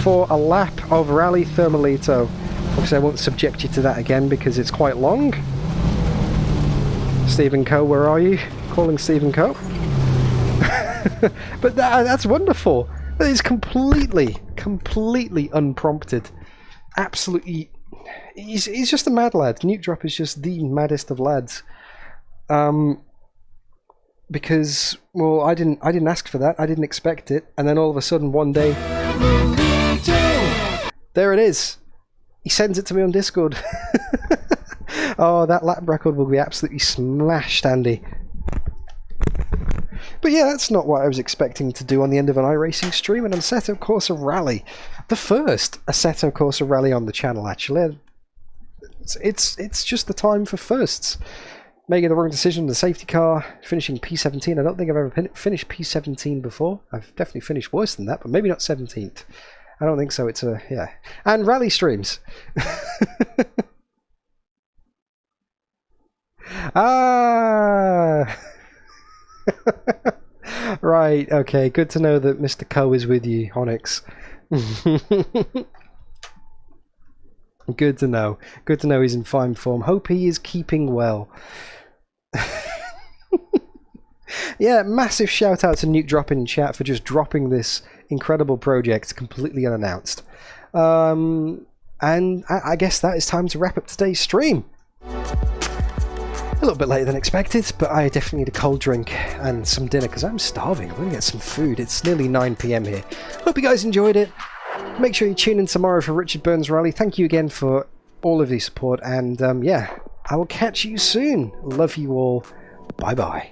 for a lap of Rally Thermalito. Obviously I won't subject you to that again because it's quite long. Stephen Coe, where are you? Calling Stephen Coe. But that's wonderful. That is completely unprompted. Absolutely, he's just a mad lad. Nuke Drop is just the maddest of lads. Because, well, I didn't ask for that. I didn't expect it, and then all of a sudden one day, there it is. He sends it to me on Discord. Oh, that lap record will be absolutely smashed, Andy. But yeah, that's not what I was expecting to do on the end of an iRacing stream, an Assetto Corsa rally. The first Assetto Corsa rally on the channel, actually. It's just the time for firsts. Making the wrong decision on the safety car, finishing P17. I don't think I've ever finished P17 before. I've definitely finished worse than that, but maybe not 17th. I don't think so. It's a, yeah. And rally streams. Ah! Right, okay. Good to know that Mr. Coe is with you, Onyx. Good to know. Good to know he's in fine form. Hope he is keeping well. Yeah, massive shout out to Nuke Drop in chat for just dropping this incredible project completely unannounced. And I guess that is time to wrap up today's stream. A little bit later than expected, but I definitely need a cold drink and some dinner because I'm starving. I'm going to get some food. It's nearly 9 PM here. Hope you guys enjoyed it. Make sure you tune in tomorrow for Richard Burns Rally. Thank you again for all of your support, and yeah, I will catch you soon. Love you all. Bye bye.